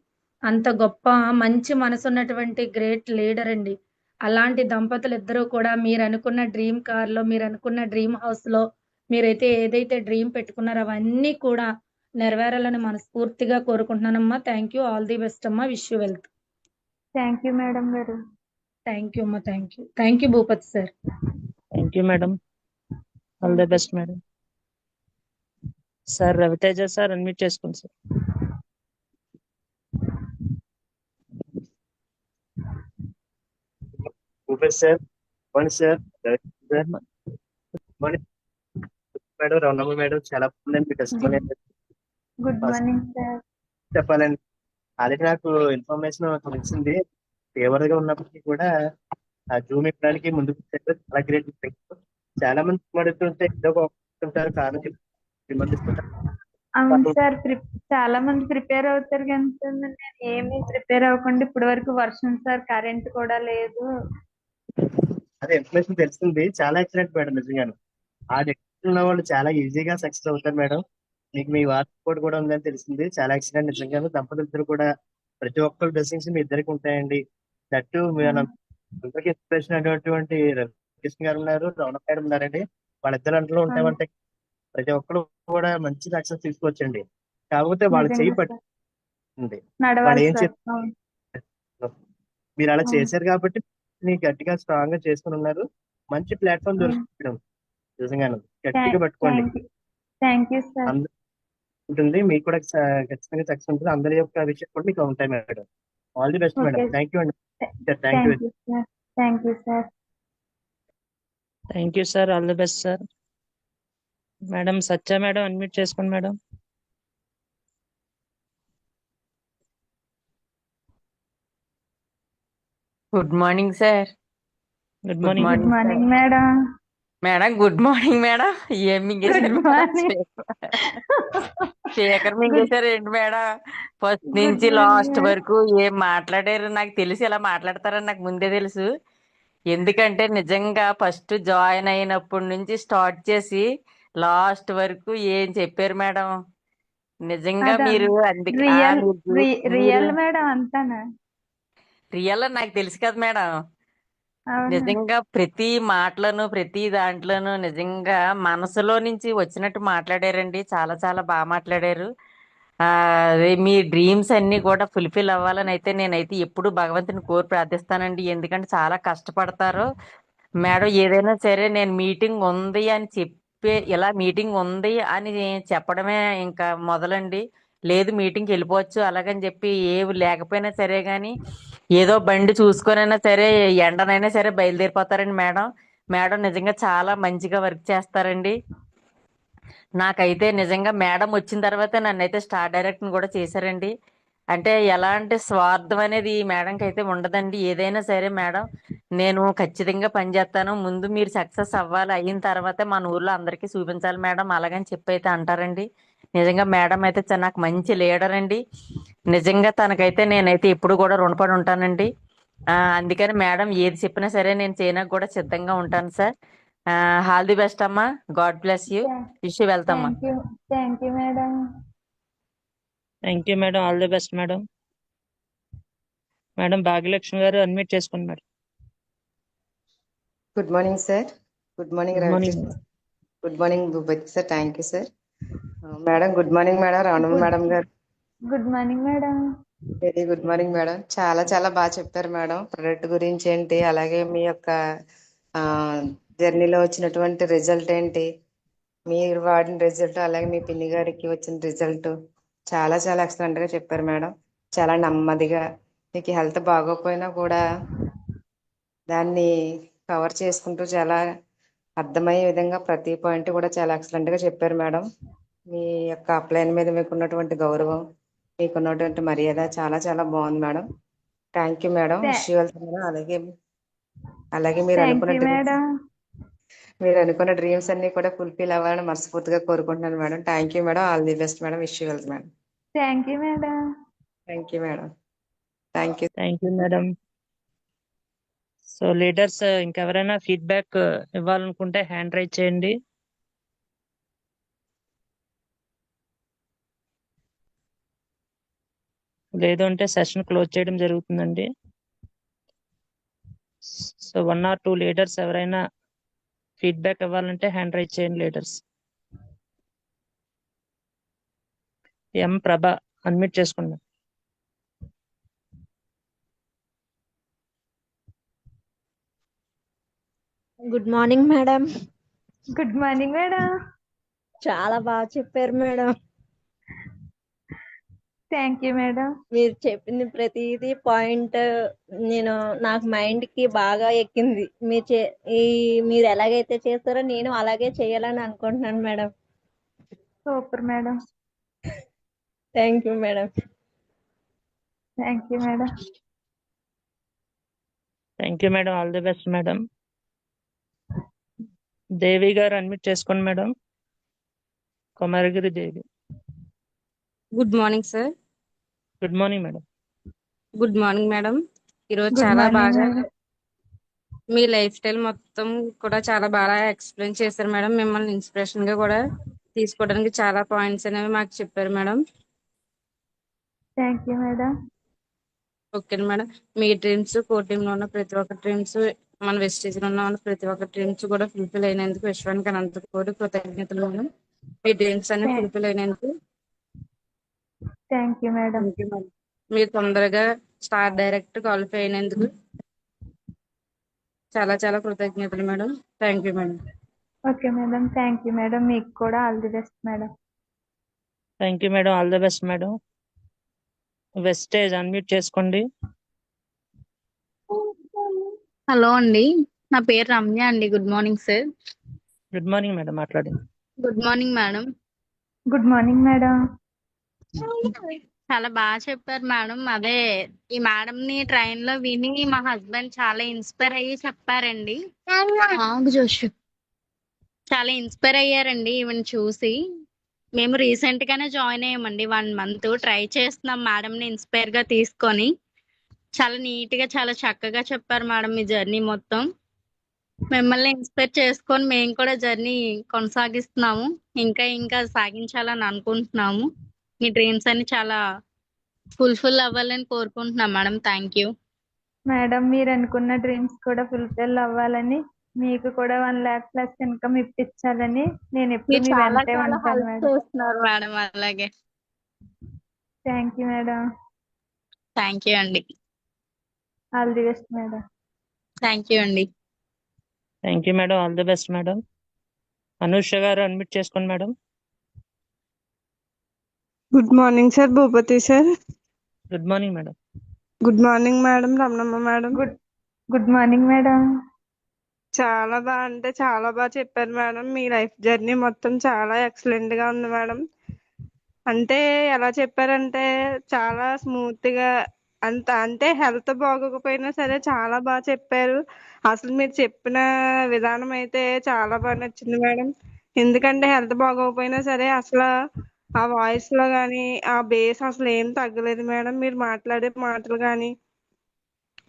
అంత గొప్ప మంచి మనసున్నటువంటి గ్రేట్ లీడర్ అండి. అలాంటి దంపతులు ఇద్దరు కూడా మీరు అనుకున్న డ్రీమ్ కార్ లో, మీరు అనుకున్న డ్రీమ్ హౌస్ లో మీరైతే ఏదైతే డ్రీమ్ పెట్టుకున్నారో అవన్నీ కూడా నెరవేరాలని మనస్ఫూర్తిగా కోరుకుంటున్నానమ్మా. Thank you. All the best అమ్మా. Wish you wealth. Thank you madam గారు. థ్యాంక్ యూ అమ్మా. Thank you. Thank you Bhupathi sir. Thank you madam. All the best madam. Sir Raviteja sir unmute చేసుకోండి sir. Sir one sir madam, Ramanamma madam చాలా బాగుందండి మీ testimonial. Good morning sir. చెప్పాలండి, already నాకు information తెలిసింది. Favour గా ఉన్నప్పటికీ కూడా ఆ జూమ్ ఇవ్వడానికి ముందుకు వచ్చారు. చాలా గ్రేట్. చాలా మంది అడుగుతుంటే ఏదో ఉంటారు కారణం విమర్శిస్తుంటారు. అవును సార్, చాలా మంది ప్రిపేర్ అవుతారు కానీ సార్ నేను ఏమీ ప్రిపేర్ అవ్వకుండా ఇప్పటి వరకు వర్షం సార్, కరెంట్ కూడా లేదు. అదే ఇన్ఫర్మేషన్ తెలిసింది. చాలా ఎక్సలెంట్ మేడం. నిజంగాను ఆ డెక్షన్ ఉన్న వాళ్ళు చాలా ఈజీగా సక్సెస్ అవుతారు మేడం. మీకు మీ వారి సపోర్ట్ కూడా ఉందని తెలిసింది. చాలా ఎక్సలెంట్. నిజంగాను దంపతులు ఇద్దరు కూడా ప్రతి ఒక్కరు బ్లెస్సింగ్స్ మీ ఇద్దరికి ఉంటాయండి. దట్టు అందరికి ఇన్స్పిరేషన్ అనేటువంటి రవికృష్ణ గారు ఉన్నారు, రమణ మేడం ఉన్నారండి. వాళ్ళిద్దరు అందులో ఉంటామంటే ప్రతి ఒక్కరు కూడా మంచి సక్సెస్ తీసుకొచ్చండి. కాకపోతే వాళ్ళు చేయి పట్టింది వాళ్ళు ఏం చెప్తారు. మీరు అలా చేశారు కాబట్టి గట్టిగా స్ట్రాంగ్ గా చేసుకుని ఉన్నారు. మంచి ప్లాట్ఫామ్ దొరుకుతుంది నిజంగాను. గట్టిగా పట్టుకోండి. Thank you sir. ఉంటుంది మీకు కూడా ఖచ్చితంగా సక్సెస్ ఉంటుంది. అందరి యొక్క విషయం కూడా మీకు ఉంటాయి madam. All the best madam. Thank you అండి. Thank you. Thank you sir. Thank you sir. All the best sir. Madam Satya madam unmute చేసుకోండి madam. Good morning sir. Good good morning. Good morning sir. Morning madam. Madam good morning madam. ఏం good మింగేశారు madam? Morning. Speaker good మింగేశారు ఏంటి madam? First good నుంచి morning last madam. వరకు ఏం మాట్లాడారు నాకు తెలిసి, ఇలా మాట్లాడతారని నాకు ముందే తెలుసు. ఎందుకంటే నిజంగా ఫస్ట్ జాయిన్ అయినప్పటి నుంచి స్టార్ట్ చేసి లాస్ట్ వరకు ఏం చెప్పారు మేడం. నిజంగా అదా మీరు అందుకే రియల్ మీరు రియల్ మేడం అంతానా? రియల్ అని నాకు తెలుసు కదా మేడం. అవునా? నిజంగా ప్రతి మాటలను ప్రతి దాంట్లోనూ నిజంగా మనసులో నుంచి వచ్చినట్టు మాట్లాడారండి. చాలా చాలా బాగా మాట్లాడారు. అదే మీ డ్రీమ్స్ అన్ని కూడా ఫుల్ఫిల్ అవ్వాలని అయితే నేనైతే ఎప్పుడు భగవంతుని కోరి ప్రార్థిస్తానండి. ఎందుకంటే చాలా కష్టపడతారు మేడం. ఏదైనా సరే నేను మీటింగ్ ఉంది అని చెప్పే, ఇలా మీటింగ్ ఉంది అని చెప్పడమే ఇంకా మొదలండి. లేదు మీటింగ్కి వెళ్ళిపోవచ్చు అలాగని చెప్పి ఏవి లేకపోయినా సరే కానీ ఏదో బండి చూసుకొనైనా సరే ఎండనైనా సరే బయలుదేరిపోతారండి మేడం. మేడం నిజంగా చాలా మంచిగా వర్క్ చేస్తారండి. నాకైతే నిజంగా మేడం వచ్చిన తర్వాత నన్నైతే స్టార్ డైరెక్ట్ని కూడా చేశారండి. అంటే ఎలాంటి స్వార్థం అనేది ఈ మేడంకి అయితే ఉండదండి. ఏదైనా సరే మేడం నేను ఖచ్చితంగా పనిచేస్తాను, ముందు మీరు సక్సెస్ అవ్వాలి, అయిన తర్వాతే మన ఊర్లో అందరికీ చూపించాలి మేడం అలాగని చెప్పి అయితే అంటారండి. నిజంగా మేడం అయితే నాకు మంచి లీడర్ అండి. నిజంగా తనకైతే నేనైతే ఎప్పుడు కూడా రుణపడి ఉంటానండి. అందుకని మేడం ఏది చెప్పినా సరే నేను చేయడానికి కూడా సిద్ధంగా ఉంటాను సార్. ఆల్ ది బెస్ట్ అమ్మా. God bless you. Wish you వెళ్తామా. Thank you. Thank you madam. Thank you madam. All the best madam. Madam Bhagyalakshmi గారు అన్మ్యూట్ చేసుకోండి madam. Good morning sir. Good morning good Ravi. Morning. Good morning Bhupathi sir. Thank you sir. Madam good morning madam. Ravana good madam గారు good morning madam. Very good morning madam. చాలా చాలా బాగా చెప్పారు madam. Product గురించి ఏంటి, అలాగే మీ యొక్క జర్నీలో వచ్చినటువంటి రిజల్ట్ ఏంటి, మీరు వాడిన రిజల్ట్, అలాగే మీ పిన్ని గారికి వచ్చిన రిజల్ట్ చాలా చాలా ఎక్సలెంట్ గా చెప్పారు మేడం. చాలా నెమ్మదిగా మీకు హెల్త్ బాగోకపోయినా కూడా దాన్ని కవర్ చేసుకుంటూ చాలా అర్థమయ్యే విధంగా ప్రతి పాయింట్ కూడా చాలా ఎక్సలెంట్ గా చెప్పారు మేడం. మీ యొక్క అప్లైన్ మీద మీకున్నటువంటి గౌరవం, మీకున్నటువంటి మర్యాద చాలా చాలా బాగుంది madam. Thank you madam. Wish you madam. అలాగే అలాగే థ్యాంక్ యూ మేడం. మీరు అనుకున్న డ్రీమ్స్ అన్ని కూడా ఫుల్ఫిల్ అవ్వాలని మనస్ఫూర్తిగా కోరుకుంటున్నాను madam. Thank you madam. All the best madam. Wish you madam. Thank you madam. Thank you madam. Thank you. Thank you madam. So leaders ఇంకెవరైనా ఫీడ్బ్యాక్ ఇవ్వాలనుకుంటే హ్యాండ్ రైజ్ చేయండి. లేదు అంటే సెషన్ క్లోజ్ చేయడం జరుగుతుందండి. సో 1 or 2 లీడర్స్ ఎవరైనా feedback ఇవ్వాలంటే hand raise చేయండి లీడర్స్. ఎం ప్రభ అన్మ్యూట్ చేసుకోండి. Good morning madam. Good morning madam. చాలా బాగా చెప్పారు మేడం. Thank you madam. మీరు చెప్పింది ప్రతిదీ పాయింట్ నాకు మైండ్ కి బాగా ఎక్కింది. మీరు ఎలాగైతే చేస్తారో నేను అలాగే చేయాలని అనుకుంటున్నాను madam. Super madam. Thank you madam. Thank you madam. Thank you madam. All the best madam. Devi గారు అన్మ్యూట్ చేసుకోండి madam. Komaragiri Devi. Good morning sir. Good morning madam. Good morning madam. ఈరోజు గుడ్ చాలా మార్నింగ్ బాగా మేడం. మీ లైఫ్ స్టైల్ మొత్తం కూడా చాలా బాగా ఎక్స్ప్లెయిన్ చేశారు మేడం. మిమ్మల్ని ఇన్స్పిరేషన్ గా కూడా తీసుకోవడానికి చాలా పాయింట్స్ అనేవి మాకు చెప్పారు madam. Thank you madam. Okay madam. మీ డ్రీమ్స్, కోర్ టీమ్ లో ఉన్న ప్రతి ఒక్క డ్రీమ్స్, మన వెస్టేజ్ లో ఉన్న ప్రతి ఒక్క డ్రీమ్స్ కూడా ఫుల్ఫిల్ అయినందుకు విశ్వానికి అనంత కోరి కృతజ్ఞతలు మేడం. మీ డ్రీమ్స్ అన్ని ఫుల్ఫిల్ అయినందుకు thank you madam. Thank you madam. మీరు తొందరగా స్టార్ డైరెక్ట్ క్వాలిఫై అయినందుకు చాలా చాలా కృతజ్ఞతలు madam. Thank you madam. Okay madam. Thank you madam. మీకు కూడా all the best madam. Thank you madam. All the best madam. వెస్టేజ్ అన్మ్యూట్ చేసుకోండి. హలో అండి, నా పేరు రమ్య అండి. Good morning sir. Good morning madam. మాట్లాడండి. Good morning madam. Good morning madam. చాలా బాగా చెప్పారు మేడం. అదే ఈ మేడం ని ట్రైన్ లో విని మా హస్బెండ్ చాలా ఇన్స్పైర్ అయ్యి చెప్పారండి. ఆగు జోషు. చాలా ఇన్స్పైర్ అయ్యారండి ఈవెన్ చూసి. మేము రీసెంట్ గానే జాయిన్ అయ్యామండి 1 మంత్ ట్రై చేస్తున్నాం మేడం ని ఇన్స్పైర్ గా తీసుకొని. చాలా నీట్ గా చాలా చక్కగా చెప్పారు మేడం మీ జర్నీ మొత్తం. మిమ్మల్ని ఇన్స్పైర్ చేసుకొని మేము కూడా జర్నీ కొనసాగిస్తున్నాము. ఇంకా సాగించాలని అనుకుంటున్నాము. మీ డ్రీమ్స్ అన్ని చాలా ఫుల్ఫిల్ అవ్వాలని కోరుకుంటున్నాం మేడం. Thank you. మేడం మీరు అనుకున్న డ్రీమ్స్ కూడా ఫుల్ఫిల్ అవ్వాలని, మీకు కూడా 1 lakh ప్లస్ ఇన్కమ్ ఇప్పించాలని నేను ఎప్పుడు మీరు మీ చాలా వెంటే చాలా ఉంటాను హెల్ప్ మేడం. చేస్తున్నారు మేడం. అలాగే thank you madam. Thank you అండి. All the best madam. Thank you అండి. Thank you madam. All the best madam. Anusha గారు అడ్మిట్ చేసుకోండి madam. Good morning sir, Bhupathi sir. Good morning madam. Good morning madam, Ramanamma madam. Good morning madam. చాలా అంటే చాలా బాగా చెప్పారు madam. మీ లైఫ్ జర్నీ మొత్తం చాలా ఎక్సలెంట్ గా ఉంది మేడం. అంటే ఎలా చెప్పారంటే చాలా స్మూత్ గా అంటే హెల్త్ బాగోకపోయినా సరే చాలా బాగా చెప్పారు. అసలు మీరు చెప్పిన విధానం అయితే చాలా బాగా నచ్చింది మేడం. ఎందుకంటే హెల్త్ బాగోకపోయినా సరే అసలు ఆ వాయిస్ లో కానీ ఆ బేస్ అసలు ఏం తగ్గలేదు మేడం. మీరు మాట్లాడే మాటలు కానీ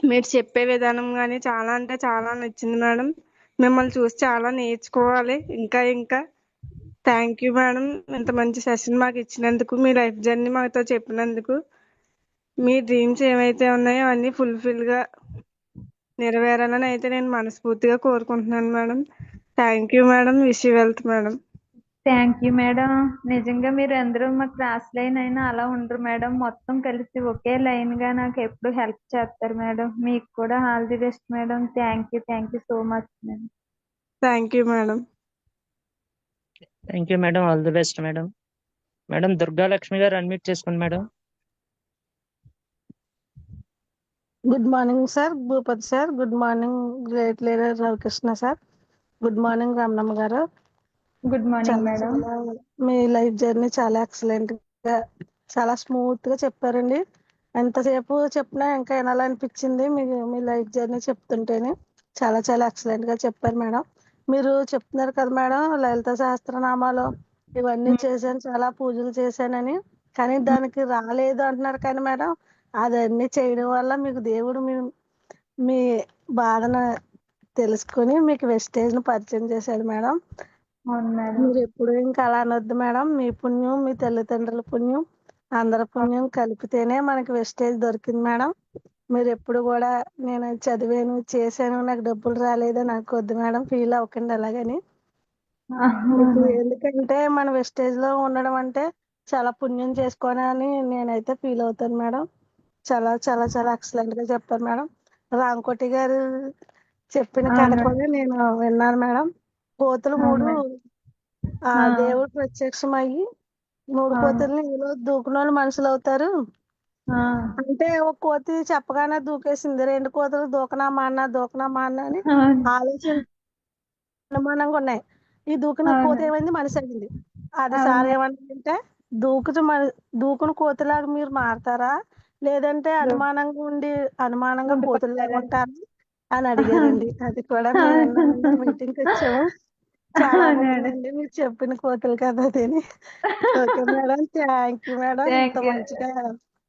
మీరు చెప్పే విధానం కానీ చాలా అంటే చాలా నచ్చింది మేడం. మిమ్మల్ని చూసి చాలా నేర్చుకోవాలి ఇంకా. Thank you madam. ఇంత మంచి సెషన్ మాకు ఇచ్చినందుకు, మీ లైఫ్ జర్నీ మాతో చెప్పినందుకు. మీ డ్రీమ్స్ ఏమైతే ఉన్నాయో అన్ని ఫుల్ఫిల్ గా నెరవేరాలని అయితే నేను మనస్ఫూర్తిగా కోరుకుంటున్నాను madam. Thank you madam. Wish you wealth madam. Thank you madam. నిజంగా మీరు అందరూ మా క్లాస్ లైన్ అయినా అలా ఉండరు మేడం. మొత్తం కలిసి ఒకే లైన్ గా నాకు ఎప్పుడు హెల్ప్ చేస్తారు మేడం. మీకు కూడా all the best madam. Thank you so much madam. Thank you madam. Thank you madam. All the best madam. Madam Durgalakshmi గారు అడ్మిట్ చేసుకోండి madam. Good morning sir, Bhupathi sir. Good morning great leader Ravikrishna sir. Good morning Ramanamma గారు. Good morning madam. మీ life journey చాలా excellent గా చాలా smooth గా చెప్పారండి. ఎంతసేపు చెప్పినా ఇంకా వినాలనిపించింది. మీ లైఫ్ జర్నీ చెప్తుంటేనే చాలా ఎక్సలెంట్ గా చెప్పారు మేడం. మీరు చెప్తున్నారు కదా మేడం, లలిత సహస్రనామాలు ఇవన్నీ చేశాను, చాలా పూజలు చేశానని. కానీ దానికి రాలేదు అంటున్నారు కానీ మేడం, అదన్నీ చేయడం వల్ల మీకు దేవుడు మీ బాధను తెలుసుకొని మీకు వెస్టేజ్ ను పరిచయం చేశాడు మేడం. అవును మేడం. మీరు ఎప్పుడు ఇంకా అలా అనొద్దు మేడం. మీ పుణ్యం, మీ తల్లిదండ్రుల పుణ్యం, అందరి పుణ్యం కలిపితేనే మనకి వెస్టేజ్ దొరికింది మేడం. మీరు ఎప్పుడు కూడా నేను చదివాను చేశాను నాకు డబ్బులు రాలేదు నాకు వద్దు మేడం, ఫీల్ అవ్వకండి అలాగని. ఎందుకంటే మన వెస్టేజ్ లో ఉండడం అంటే చాలా పుణ్యం చేసుకోనని నేనైతే ఫీల్ అవుతాను మేడం. చాలా ఎక్సలెంట్ గా చెప్పారు మేడం. రాంకోటి గారు చెప్పిన కథ కూడా నేను విన్నాను మేడం. కోతులు 3 దేవుడు ప్రత్యక్షమయ్యి 3 కోతుల్ని ఇందులో దూకున వాళ్ళు మనుషులు అవుతారు అంటే ఒక కోతి చెప్పగానే దూకేసింది. 2 కోతులు దూకనామా అన్న అని ఆలోచన అనుమానంగా ఉన్నాయి. ఈ దూకిన కోతి ఏమైంది, మనిషి అయింది. అది సార్ ఏమంటే దూకుని కోతిలాగా మీరు మారతారా లేదంటే అనుమానంగా కోతుల్లాగా ఉంటారా అని అడిగారండి. అది కూడా మేము మీటింగ్ వచ్చాము. చాలా బాగుందండి మీరు చెప్పిన కోతులు కదా అదని. Okay madam, thank you madam. ఇంత మంచిగా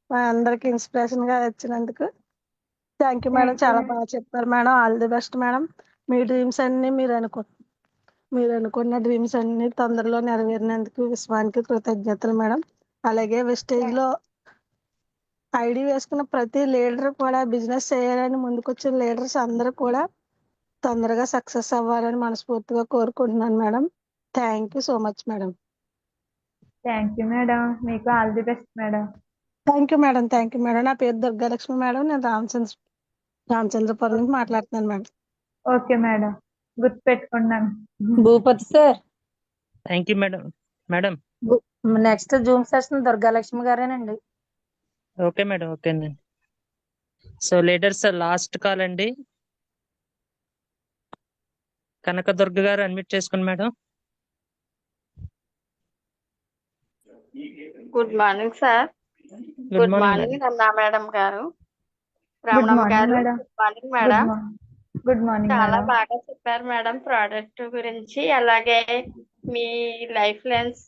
మా అందరికి ఇన్స్పిరేషన్ గా వచ్చినందుకు థ్యాంక్ యూ మేడం. చాలా బాగా చెప్పారు madam. All the best madam. మీ డ్రీమ్స్ అన్ని మీరు అనుకున్న డ్రీమ్స్ అన్ని తొందరలో నెరవేరినందుకు విశ్వానికి కృతజ్ఞతలు మేడం. అలాగే వెస్టేజ్ లో ఐడి వేసుకున్న ప్రతి లీడర్ కూడా బిజినెస్ చేయాలని ముందుకొచ్చిన లీడర్స్ అందరూ కూడా తొందరగా సక్సెస్ అవ్వాలని మనస్ఫూర్తిగా కోరుకుంటున్నాను madam. Thank you so much madam. Thank you madam. మీకు all the best madam. Thank you madam. నా పేరు దుర్గాలక్ష్మి మేడం. నేను రామచంద్రపురం నుంచి మాట్లాడుతున్నాను మేడం. ఓకే మేడం, గుర్తు పెట్టుకున్నాను. Bhupathi sir, thank you madam. Madam next Zoom session Durgalakshmi గారేనండి. Okay madam. ఓకేనండి. సో లీడర్స్ లాస్ట్ కాల్ అండి. కనకదుర్గ గారు అడ్మిట్ చేసుకోండి madam. Good morning sir. Good good morning morning madam. Ramana madam గారు, గుడ్ రమణమ్మ మార్నింగ్ గారు. Madam. Good morning good madam. Morning. Good morning చాలా madam. బాగా చెప్పారు మేడం ప్రోడక్ట్ గురించి. అలాగే మీ లైఫ్ లైన్స్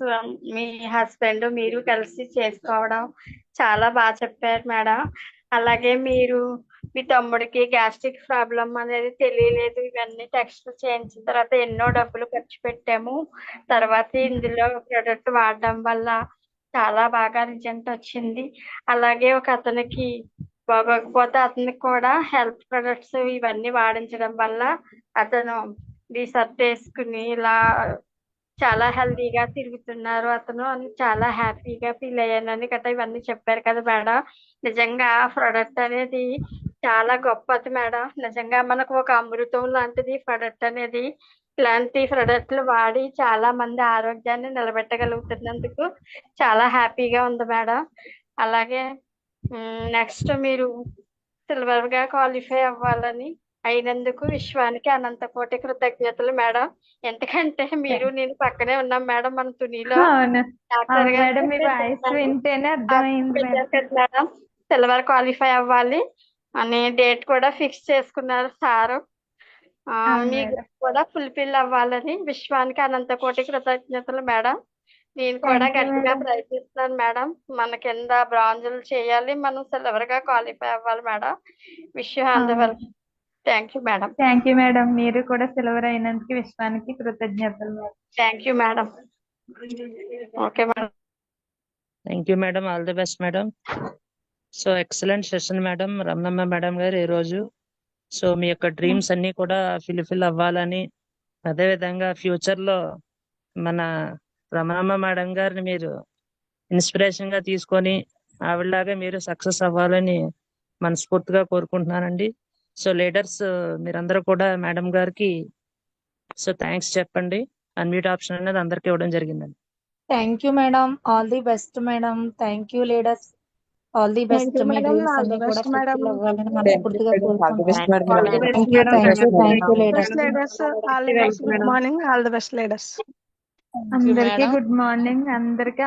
మీ హస్బెండ్ మీరు కలిసి చేసుకోవడం చాలా బాగా చెప్పారు మేడం. అలాగే మీరు మీ తమ్ముడికి గ్యాస్ట్రిక్ ప్రాబ్లం అనేది తెలియలేదు, ఇవన్నీ టెస్ట్ చేయించిన తర్వాత ఎన్నో డబ్బులు ఖర్చు పెట్టాము. తర్వాత ఇందులో ప్రొడక్ట్ వాడడం వల్ల చాలా బాగా రిజల్ట్ వచ్చింది. అలాగే ఒక అతనికి బాగోకపోతే అతనికి కూడా హెల్త్ ప్రొడక్ట్స్ ఇవన్నీ వాడించడం వల్ల అతను రీసెర్చ్ చేసుకుని ఇలా చాలా హెల్తీగా తిరుగుతున్నారు అతను అని చాలా హ్యాపీగా ఫీల్ అయ్యానని గట్రా ఇవన్నీ చెప్పారు కదా మేడం. నిజంగా ప్రొడక్ట్ అనేది చాలా గొప్పది మేడం. నిజంగా మనకు ఒక అమృతం లాంటిది ప్రొడక్ట్ అనేది. ఇలాంటి ప్రొడక్ట్లు వాడి చాలా మంది ఆరోగ్యాన్ని నిలబెట్టగలుగుతున్నందుకు చాలా హ్యాపీగా ఉంది మేడం. అలాగే నెక్స్ట్ మీరు సిల్వర్ గా క్వాలిఫై అవ్వాలని అయినందుకు విశ్వానికి అనంత కోటి కృతజ్ఞతలు మేడం. ఎందుకంటే మీరు నేను పక్కనే ఉన్నాం మేడం మన తునిలో. అవును డాక్టర్ అవును గారు మేడం, మీ వాయిస్ వింటేనే అర్థమైంది మేడం. మేడం సిల్వర్ క్వాలిఫై అవ్వాలి అని డేట్ కూడా ఫిక్స్ చేసుకున్నారు సారు. అవును మీకు మేడం. కూడా ఫుల్ఫిల్ అవ్వాలని విశ్వానికి అనంత కోటి కృతజ్ఞతలు మేడం. నేను కూడా థ్యాంక్ యూ గట్టిగా మేడం. ప్రయత్నిస్తాను మేడం. మన కింద బ్రాంజులు చేయాలి, మనం సిల్వర్ గా క్వాలిఫై అవ్వాలి madam. Wish you all the అవును. Well. Thank you madam. Thank you madam, మీరు కూడా సిల్వర్ అయినందుకు విశ్వానికి కృతజ్ఞతలు madam. Thank you madam. Okay madam. Thank you madam. All the best madam. So excellent session madam Ramanamma madam గారు ఈరోజు. So మీ యొక్క dreams అన్ని కూడా ఫుల్ఫిల్ అవ్వాలని, అదేవిధంగా ఫ్యూచర్ లో మన రమణమ్మ మేడం గారిని మీరు ఇన్స్పిరేషన్ గా తీసుకొని ఆవిడలాగా మీరు సక్సెస్ అవ్వాలని మనస్ఫూర్తిగా కోరుకుంటున్నానండి. సో లీడర్స్ మీరందరూ కూడా మేడం గారికి సో థ్యాంక్స్ చెప్పండి. అన్మ్యూట్ ఆప్షన్ అనేది అందరికి ఇవ్వడం జరిగిందండి. Thank you madam. All the best madam. Thank you leaders. All the thank best. You me madam. Dreams all the అన్ని కూడా బెస్ట్ మేడం. ఫుల్ఫిల్ అవ్వాలని థ్యాంక్ యూ మనస్ఫూర్తిగా మేడం. ఆల్ ది బెస్ట్ కోరుకుంటున్నాను. Madam. All the best thank you madam. Thank you thank you leaders. Best leaders. All the best. Good morning. All the best leaders. అందరికీ good morning. అందరికీ